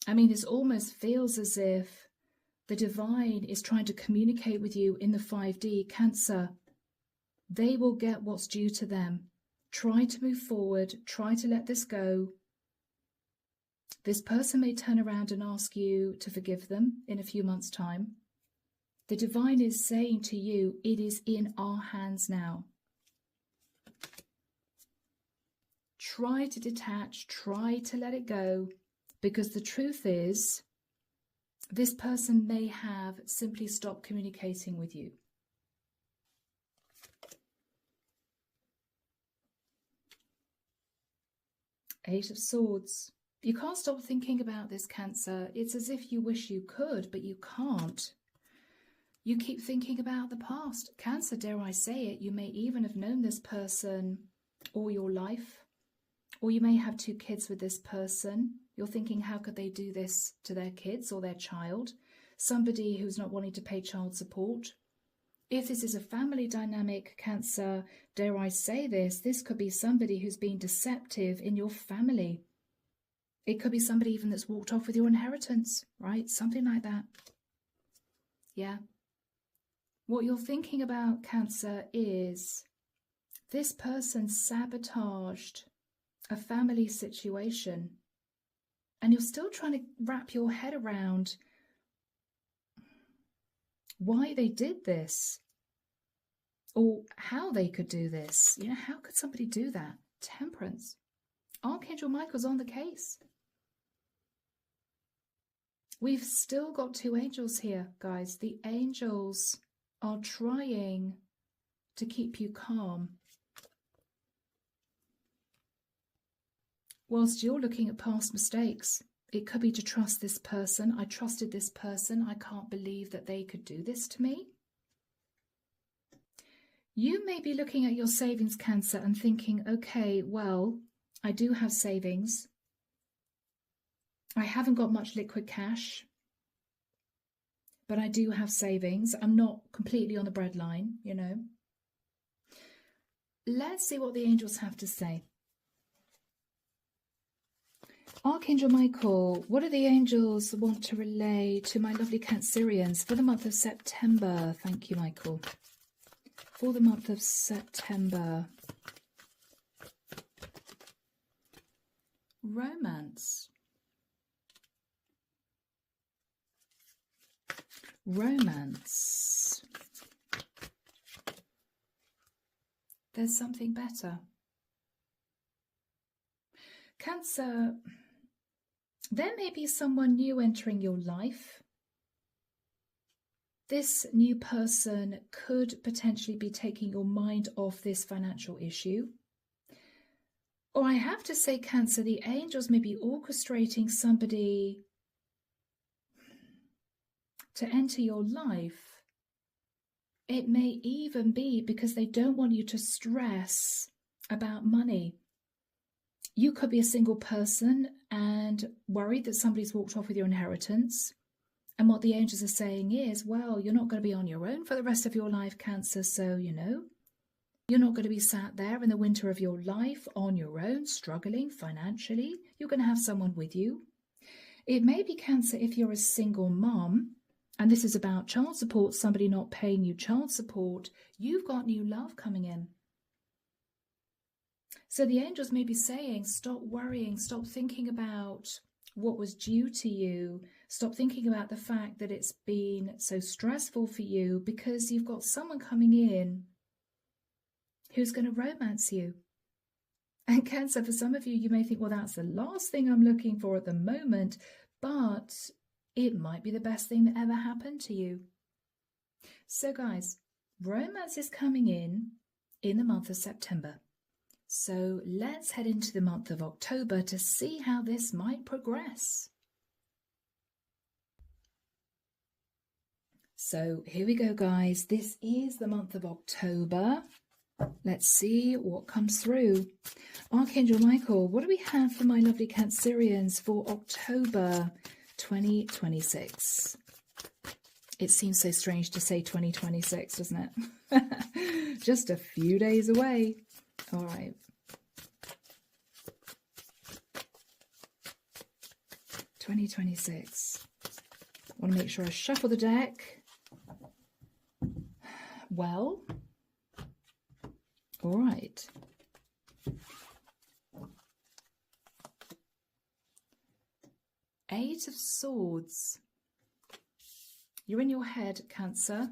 I mean, this almost feels as if the divine is trying to communicate with you in the 5D. Cancer, they will get what's due to them. Try to move forward. Try to let this go. This person may turn around and ask you to forgive them in a few months' time. The divine is saying to you, it is in our hands now. Try to detach, try to let it go, because the truth is, this person may have simply stopped communicating with you. Eight of Swords. You can't stop thinking about this, Cancer. It's as if you wish you could, but you can't. You keep thinking about the past. Cancer, dare I say it, you may even have known this person all your life. Or you may have 2 kids with this person. You're thinking, how could they do this to their kids or their child? Somebody who's not wanting to pay child support. If this is a family dynamic, Cancer, dare I say this could be somebody who's been deceptive in your family. It could be somebody even that's walked off with your inheritance, right? Something like that. Yeah. What you're thinking about, Cancer, is this person sabotaged a family situation, and you're still trying to wrap your head around why they did this or how they could do this. You know, how could somebody do that? Temperance. Archangel Michael's on the case. We've still got two angels here, guys. The angels are trying to keep you calm. Whilst you're looking at past mistakes, it could be to trust this person. I trusted this person. I can't believe that they could do this to me. You may be looking at your savings, Cancer, and thinking, okay, well, I do have savings. I haven't got much liquid cash, but I do have savings. I'm not completely on the breadline, you know. Let's see what the angels have to say. Archangel Michael, what do the angels want to relay to my lovely Cancerians for the month of September? Thank you, Michael. For the month of September. Romance. Romance. There's something better. Cancer, there may be someone new entering your life. This new person could potentially be taking your mind off this financial issue. Or I have to say, Cancer, the angels may be orchestrating somebody to enter your life. It may even be because they don't want you to stress about money. You could be a single person and worried that somebody's walked off with your inheritance. And what the angels are saying is, well, you're not going to be on your own for the rest of your life, Cancer. So, you know, you're not going to be sat there in the winter of your life on your own, struggling financially. You're going to have someone with you. It may be, Cancer, if you're a single mom, and this is about child support, somebody not paying you child support, you've got new love coming in. So the angels may be saying, stop worrying, stop thinking about what was due to you. Stop thinking about the fact that it's been so stressful for you, because you've got someone coming in who's going to romance you. And Cancer, for some of you, you may think, well, that's the last thing I'm looking for at the moment, but it might be the best thing that ever happened to you. So guys, romance is coming in the month of September. So let's head into the month of October to see how this might progress. So here we go, guys. This is the month of October. Let's see what comes through. Archangel Michael, what do we have for my lovely Cancerians for October 2026? It seems so strange to say 2026, doesn't it? Just a few days away. All right. $2026. Want to make sure I shuffle the deck. Well, all right. Eight of Swords. You're in your head, Cancer.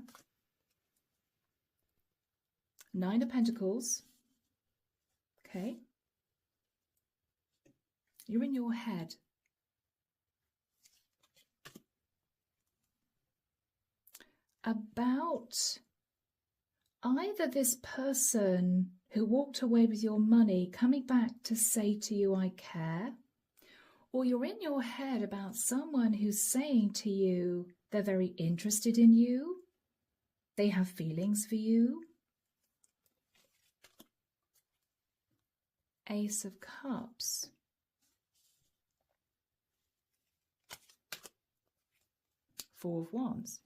Nine of Pentacles. Okay. You're in your head. About either this person who walked away with your money coming back to say to you, I care, or you're in your head about someone who's saying to you they're very interested in you, they have feelings for you. Ace of Cups. Four of Wands.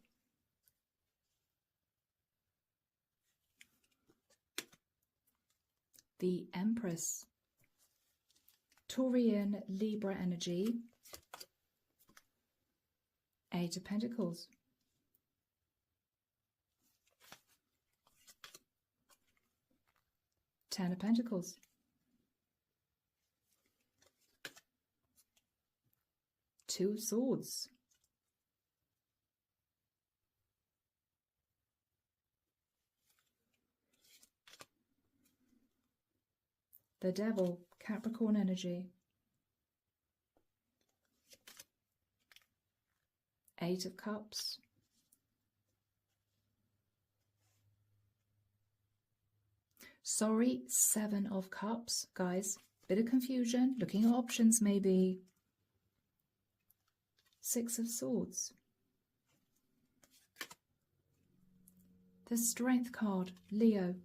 the Empress. Taurian Libra energy. Eight of Pentacles. Ten of Pentacles. Two of Swords. The Devil, Capricorn energy. Eight of Cups. Sorry, Seven of Cups, guys. Bit of confusion, looking at options maybe. Six of Swords. The Strength card, Leo.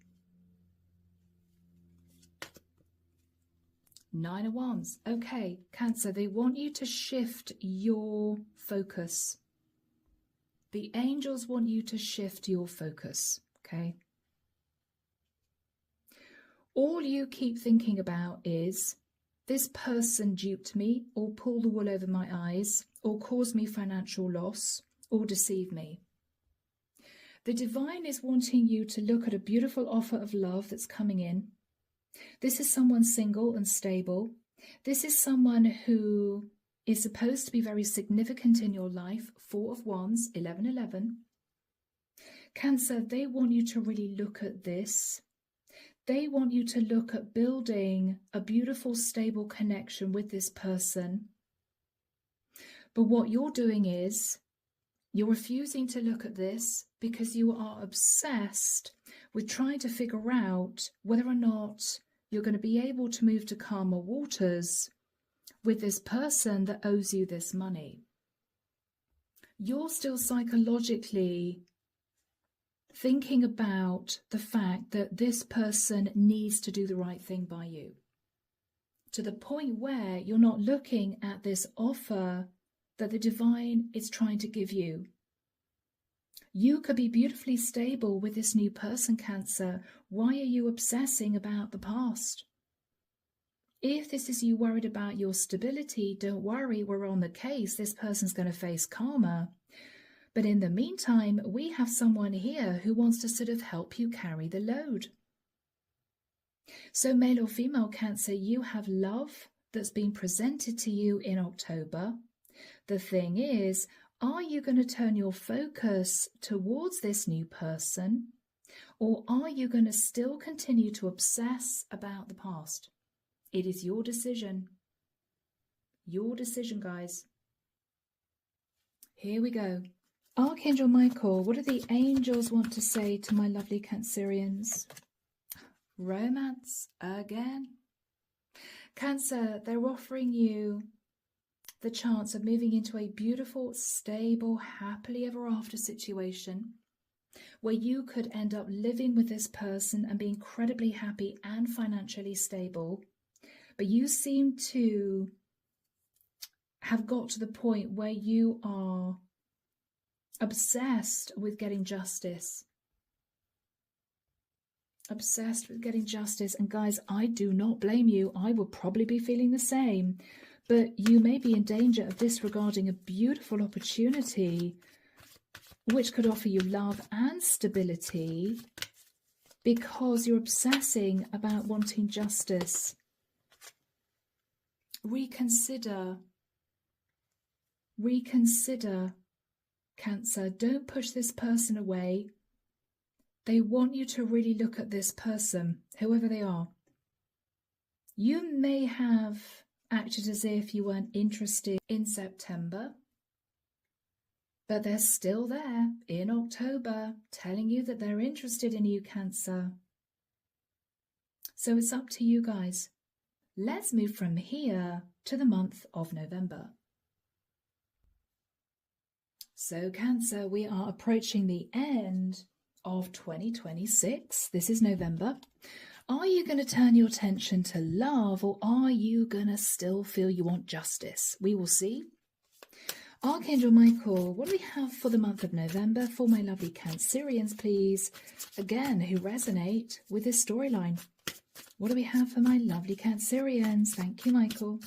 Nine of Wands. Okay, Cancer, they want you to shift your focus. The angels want you to shift your focus, okay? All you keep thinking about is, this person duped me, or pulled the wool over my eyes, or caused me financial loss, or deceived me. The divine is wanting you to look at a beautiful offer of love that's coming in. This is someone single and stable. This is someone who is supposed to be very significant in your life. Four of Wands, 1111. Cancer, they want you to really look at this. They want you to look at building a beautiful, stable connection with this person. But what you're doing is, you're refusing to look at this because you are obsessed with trying to figure out whether or not you're going to be able to move to calmer waters with this person that owes you this money. You're still psychologically thinking about the fact that this person needs to do the right thing by you, to the point where you're not looking at this offer that the divine is trying to give you. You could be beautifully stable with this new person, Cancer. Why are you obsessing about the past? If this is you worried about your stability, don't worry, we're on the case. This person's going to face karma. But in the meantime, we have someone here who wants to sort of help you carry the load. So male or female, Cancer, you have love that's been presented to you in October. The thing is, are you going to turn your focus towards this new person, or are you going to still continue to obsess about the past? It is your decision. Your decision, guys. Here we go. Archangel Michael, what do the angels want to say to my lovely Cancerians? Romance again. Cancer, they're offering you the chance of moving into a beautiful, stable, happily ever after situation where you could end up living with this person and be incredibly happy and financially stable. But you seem to have got to the point where you are obsessed with getting justice. Obsessed with getting justice. And guys, I do not blame you. I would probably be feeling the same. But you may be in danger of disregarding a beautiful opportunity which could offer you love and stability because you're obsessing about wanting justice. Reconsider, Cancer. Don't push this person away. They want you to really look at this person, whoever they are. You may have acted as if you weren't interested in September, but they're still there in October telling you that they're interested in you, Cancer. So it's up to you guys. Let's move from here to the month of November. So Cancer, we are approaching the end of 2026. This is November. Are you going to turn your attention to love, or are you going to still feel you want justice? We will see. Archangel Michael, what do we have for the month of November for my lovely Cancerians, please? Again, who resonate with this storyline. What do we have for my lovely Cancerians? Thank you, Michael.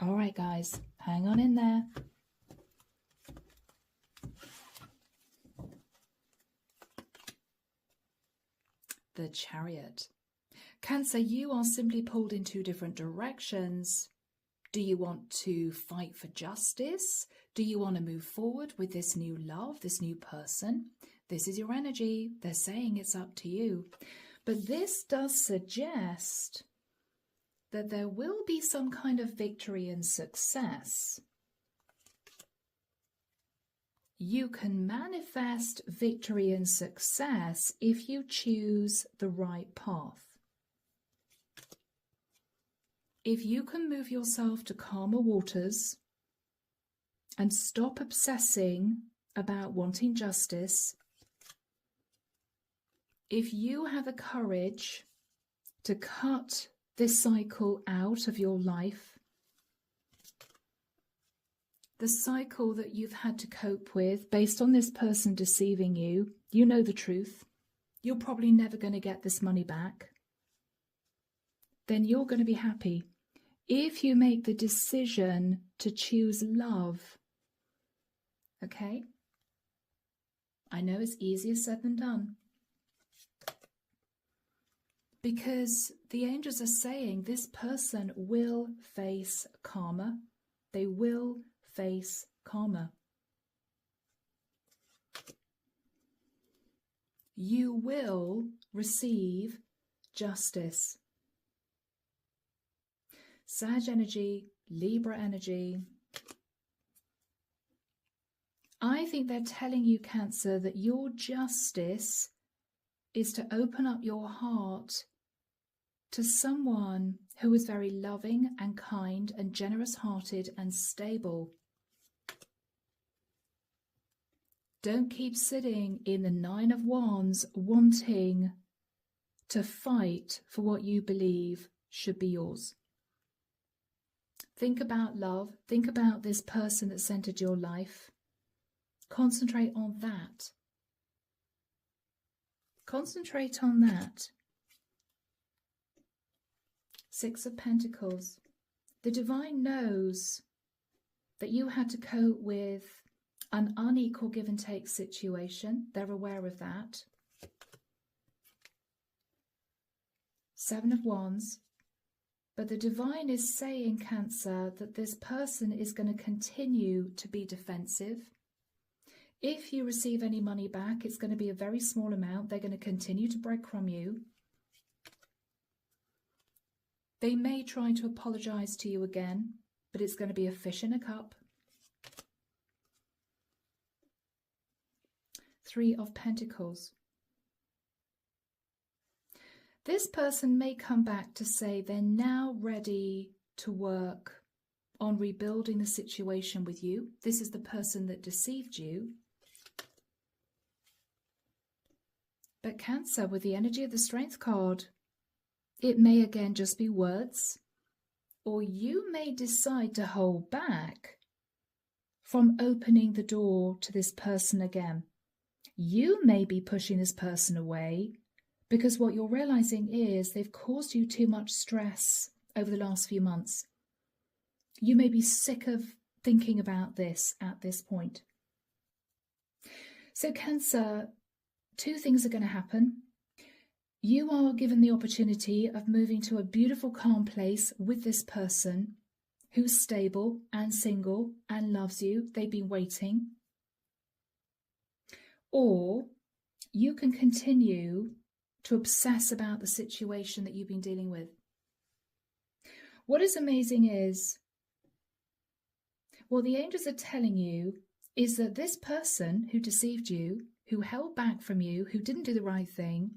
All right, guys, hang on in there. The Chariot. Cancer, you are simply pulled in two different directions. Do you want to fight for justice? Do you want to move forward with this new love, this new person? This is your energy. They're saying it's up to you. But this does suggest that there will be some kind of victory and success. You can manifest victory and success if you choose the right path. If you can move yourself to calmer waters and stop obsessing about wanting justice, if you have the courage to cut this cycle out of your life, the cycle that you've had to cope with based on this person deceiving you, you know the truth, you're probably never going to get this money back, then you're going to be happy. If you make the decision to choose love, okay? I know it's easier said than done. Because the angels are saying this person will face karma. They will face karma. You will receive justice. Sag energy, Libra energy. I think they're telling you, Cancer, that your justice is to open up your heart to someone who is very loving and kind and generous-hearted and stable. Don't keep sitting in the Nine of Wands wanting to fight for what you believe should be yours. Think about love. Think about this person that centered your life. Concentrate on that. Concentrate on that. Six of Pentacles. The Divine knows that you had to cope with an unequal give and take situation. They're aware of that. Seven of Wands. But the Divine is saying, Cancer, that this person is going to continue to be defensive. If you receive any money back, it's going to be a very small amount. They're going to continue to breadcrumb you. They may try to apologize to you again, but it's going to be a fish in a cup. Three of Pentacles. This person may come back to say they're now ready to work on rebuilding the situation with you. This is the person that deceived you. But Cancer, with the energy of the Strength card, it may again just be words, or you may decide to hold back from opening the door to this person again. You may be pushing this person away because what you're realizing is they've caused you too much stress over the last few months. You may be sick of thinking about this at this point. So Cancer, two things are going to happen. You are given the opportunity of moving to a beautiful, calm place with this person who's stable and single and loves you. They've been waiting. Or you can continue to obsess about the situation that you've been dealing with. What is amazing is, what the angels are telling you is that this person who deceived you, who held back from you, who didn't do the right thing,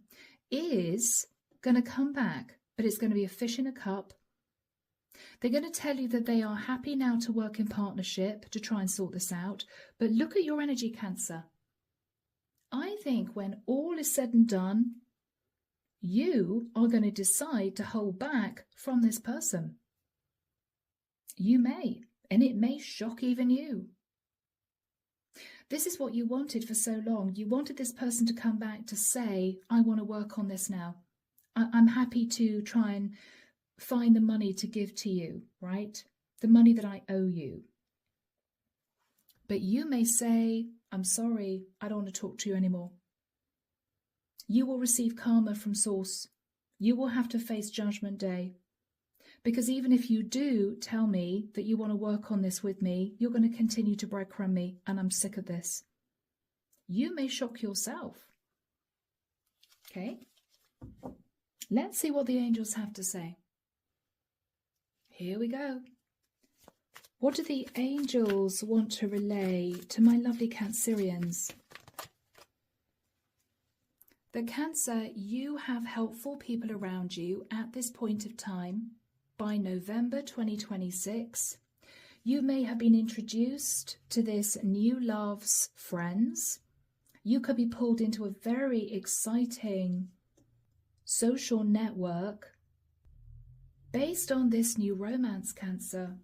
is going to come back, but it's going to be a fish in a cup. They're going to tell you that they are happy now to work in partnership to try and sort this out. But look at your energy, Cancer. I think when all is said and done, you are going to decide to hold back from this person. You may, and it may shock even you. This is what you wanted for so long. You wanted this person to come back to say, I want to work on this now. I'm happy to try and find the money to give to you, right? The money that I owe you. But you may say, I'm sorry, I don't want to talk to you anymore. You will receive karma from source. You will have to face judgment day. Because even if you do tell me that you want to work on this with me, you're going to continue to breadcrumb me, and I'm sick of this. You may shock yourself. Okay? Let's see what the angels have to say. Here we go. What do the angels want to relay to my lovely Cancerians? The Cancer, you have helpful people around you at this point of time. By November 2026, you may have been introduced to this new love's friends. You could be pulled into a very exciting social network based on this new romance, Cancer.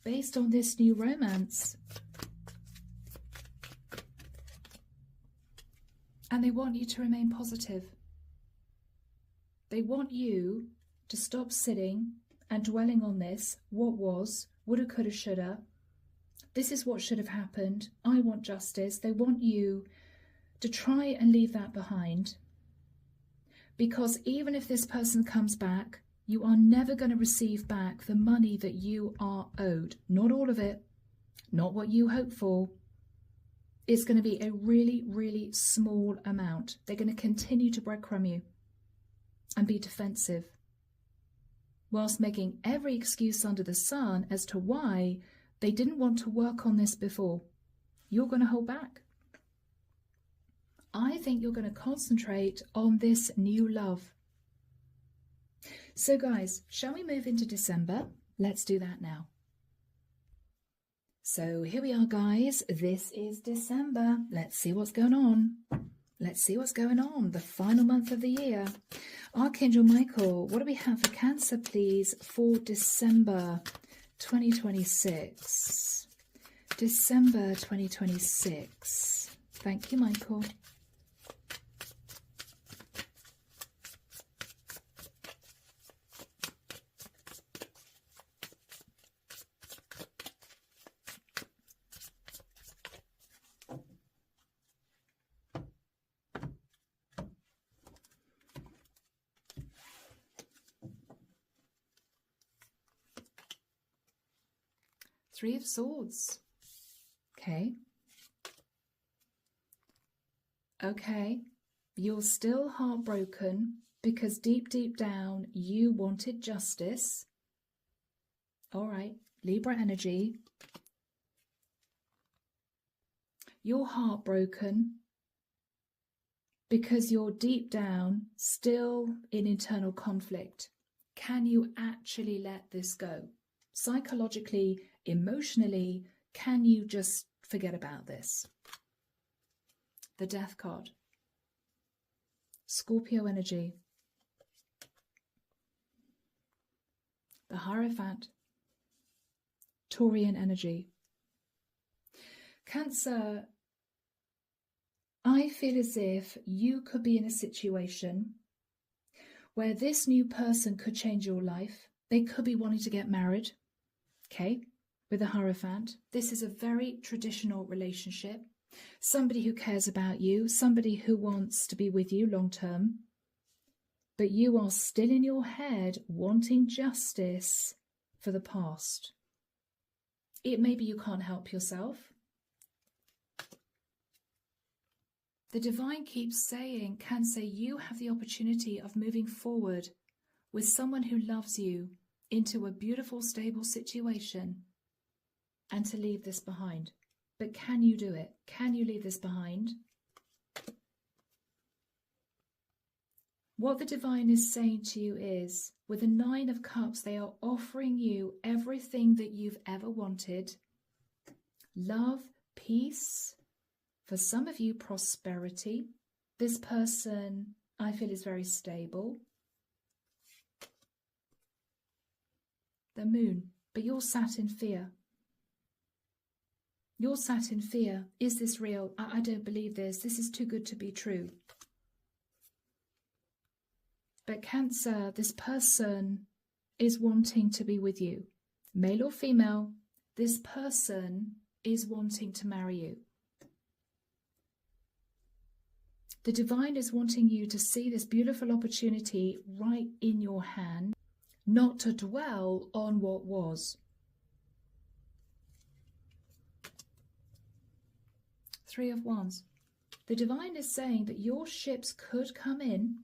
Based on this new romance. And they want you to remain positive. They want you to stop sitting and dwelling on this, what was, woulda, coulda, shoulda. This is what should have happened. I want justice. They want you to try and leave that behind. Because even if this person comes back, you are never going to receive back the money that you are owed. Not all of it. Not what you hope for. It's going to be a really, really small amount. They're going to continue to breadcrumb you and be defensive, whilst making every excuse under the sun as to why they didn't want to work on this before. You're going to hold back. I think you're going to concentrate on this new love. So guys, shall we move into December? Let's do that now. So here we are, guys. This is December. Let's see what's going on. Let's see what's going on. The final month of the year. Archangel Michael, what do we have for Cancer, please, for December 2026? December 2026. Thank you, Michael. Three of Swords. Okay. Okay. You're still heartbroken because deep, deep down you wanted justice. All right. Libra energy. You're heartbroken because you're deep down still in internal conflict. Can you actually let this go? Psychologically, emotionally, can you just forget about this? The Death card. Scorpio energy. The Hierophant. Taurian energy. Cancer, I feel as if you could be in a situation where this new person could change your life. They could be wanting to get married. Okay, with the Hierophant. This is a very traditional relationship. Somebody who cares about you, somebody who wants to be with you long term. But you are still in your head wanting justice for the past. It may be you can't help yourself. The Divine keeps saying, Cancer, you have the opportunity of moving forward with someone who loves you into a beautiful, stable situation and to leave this behind. But can you do it? Can you leave this behind? What the Divine is saying to you is, with the Nine of Cups, they are offering you everything that you've ever wanted. Love, peace, for some of you, prosperity. This person, I feel, is very stable. The Moon. But you're sat in fear. You're sat in fear. Is this real? I don't believe this. This is too good to be true. But Cancer, this person is wanting to be with you. Male or female, this person is wanting to marry you. The divine is wanting you to see this beautiful opportunity right in your hand, not to dwell on what was. Three of Wands. The divine is saying that your ships could come in.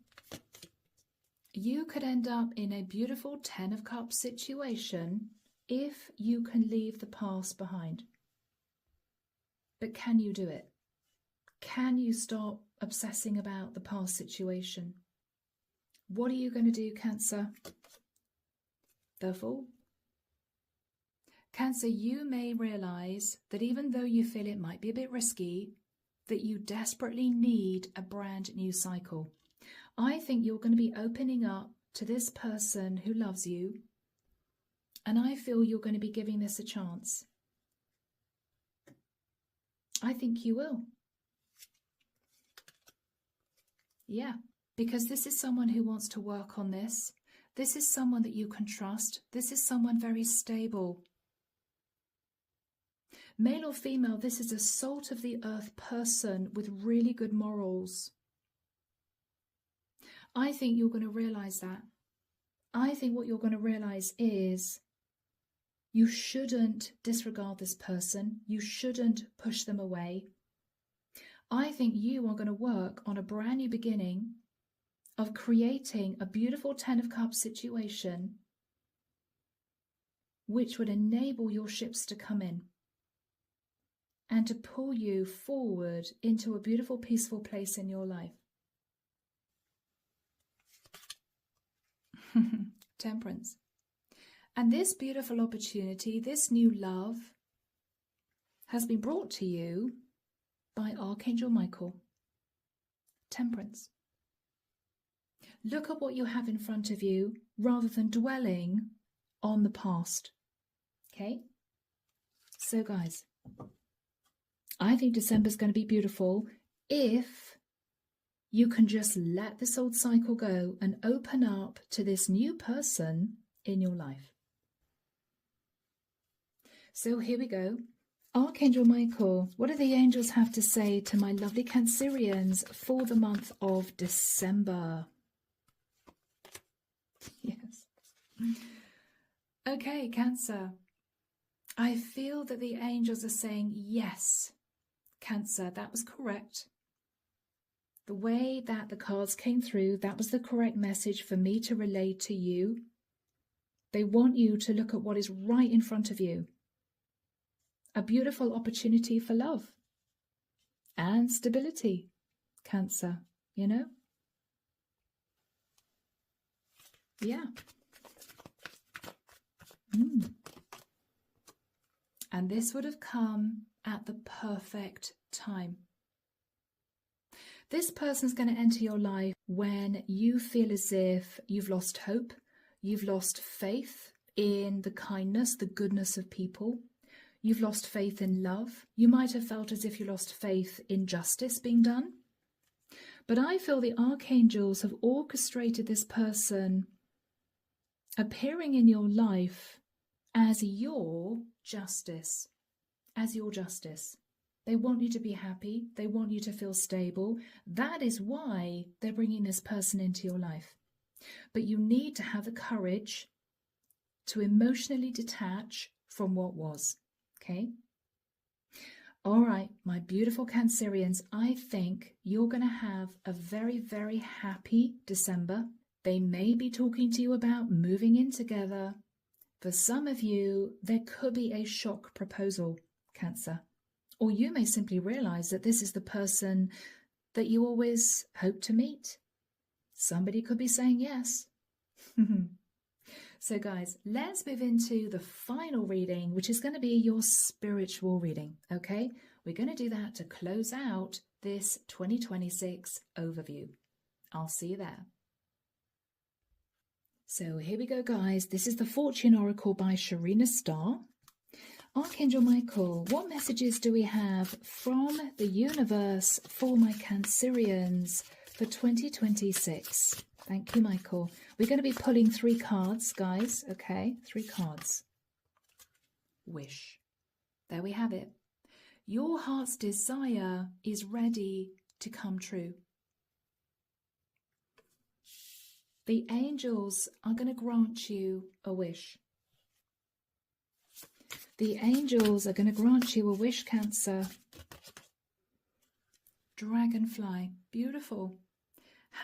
You could end up in a beautiful 10 of Cups situation if you can leave the past behind. But can you do it? Can you stop obsessing about the past situation? What are you going to do, Cancer? The Fool. Cancer, you may realize that even though you feel it might be a bit risky, that you desperately need a brand new cycle. I think you're going to be opening up to this person who loves you, and I feel you're going to be giving this a chance. I think you will. Yeah, because this is someone who wants to work on this. This is someone that you can trust. This is someone very stable. Male or female, this is a salt of the earth person with really good morals. I think you're going to realize that. I think what you're going to realize is you shouldn't disregard this person. You shouldn't push them away. I think you are going to work on a brand new beginning of creating a beautiful 10 of Cups situation which would enable your ships to come in and to pull you forward into a beautiful, peaceful place in your life. Temperance. And this beautiful opportunity, this new love, has been brought to you by Archangel Michael. Temperance. Look at what you have in front of you rather than dwelling on the past. Okay? So guys, I think December's going to be beautiful if you can just let this old cycle go and open up to this new person in your life. So here we go. Archangel Michael, what do the angels have to say to my lovely Cancerians for the month of December? Yes. Okay, Cancer. I feel that the angels are saying, yes, Cancer, that was correct. The way that the cards came through, that was the correct message for me to relay to you. They want you to look at what is right in front of you. A beautiful opportunity for love and stability, Cancer, you know? Yeah. And this would have come at the perfect time. This person's going to enter your life when you feel as if you've lost hope, you've lost faith in the kindness, the goodness of people. You've lost faith in love. You might have felt as if you lost faith in justice being done. But I feel the archangels have orchestrated this person appearing in your life as your justice. As your justice. They want you to be happy. They want you to feel stable. That is why they're bringing this person into your life. But you need to have the courage to emotionally detach from what was. Okay? All right, my beautiful Cancerians, I think you're going to have a very, very happy December. They may be talking to you about moving in together. For some of you, there could be a shock proposal, Cancer. Or you may simply realize that this is the person that you always hope to meet. Somebody could be saying yes. So guys, let's move into the final reading, which is going to be your spiritual reading, okay? We're going to do that to close out this 2026 overview. I'll see you there. So here we go, guys. This is the Fortune Oracle by Sharina Starr. Archangel Michael, what messages do we have from the universe for my Cancerians for 2026? Thank you, Michael. We're going to be pulling 3 cards, guys. Okay, 3 cards. Wish. There we have it. Your heart's desire is ready to come true. The angels are going to grant you a wish. The angels are going to grant you a wish, Cancer. Dragonfly. Beautiful.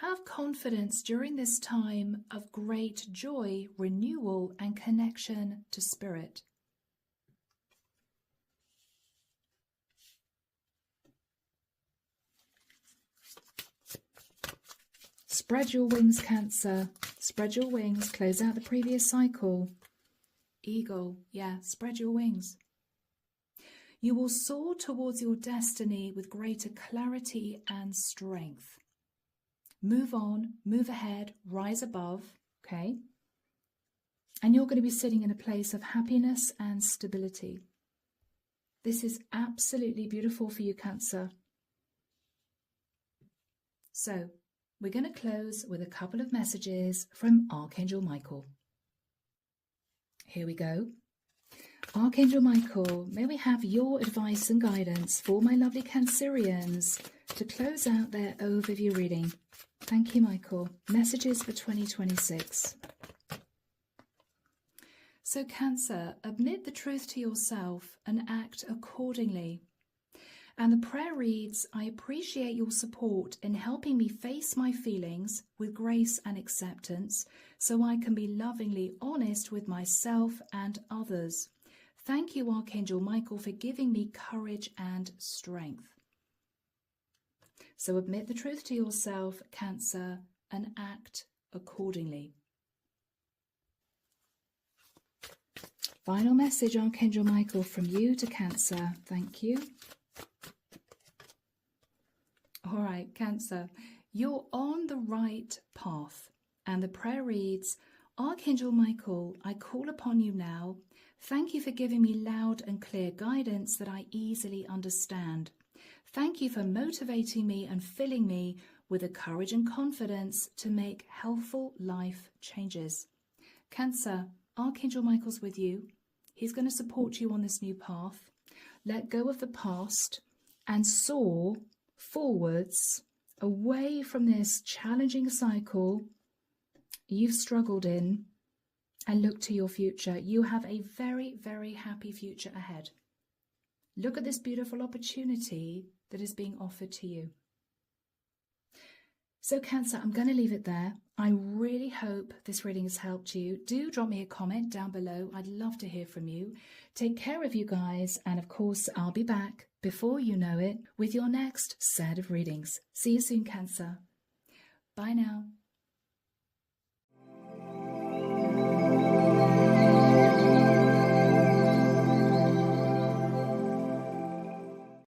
Have confidence during this time of great joy, renewal, and connection to spirit. Spread your wings, Cancer. Spread your wings. Close out the previous cycle. Eagle. Yeah, spread your wings. You will soar towards your destiny with greater clarity and strength. Move on, move ahead, rise above, okay? And you're going to be sitting in a place of happiness and stability. This is absolutely beautiful for you, Cancer. So, we're going to close with a couple of messages from Archangel Michael. Here we go. Archangel Michael, may we have your advice and guidance for my lovely Cancerians to close out their overview reading. Thank you, Michael. Messages for 2026. So, Cancer, admit the truth to yourself and act accordingly. And the prayer reads, I appreciate your support in helping me face my feelings with grace and acceptance so I can be lovingly honest with myself and others. Thank you, Archangel Michael, for giving me courage and strength. So admit the truth to yourself, Cancer, and act accordingly. Final message, Archangel Michael, from you to Cancer. Thank you. All right, Cancer, you're on the right path. And the prayer reads, Archangel Michael, I call upon you now. Thank you for giving me loud and clear guidance that I easily understand. Thank you for motivating me and filling me with the courage and confidence to make helpful life changes. Cancer, Archangel Michael's with you. He's going to support you on this new path. Let go of the past and soar forwards away from this challenging cycle you've struggled in and look to your future. You have a very, very happy future ahead. Look at this beautiful opportunity that is being offered to you. So, Cancer, I'm going to leave it there. I really hope this reading has helped you. Do drop me a comment down below. I'd love to hear from you. Take care of you guys. And of course, I'll be back before you know it with your next set of readings. See you soon, Cancer. Bye now.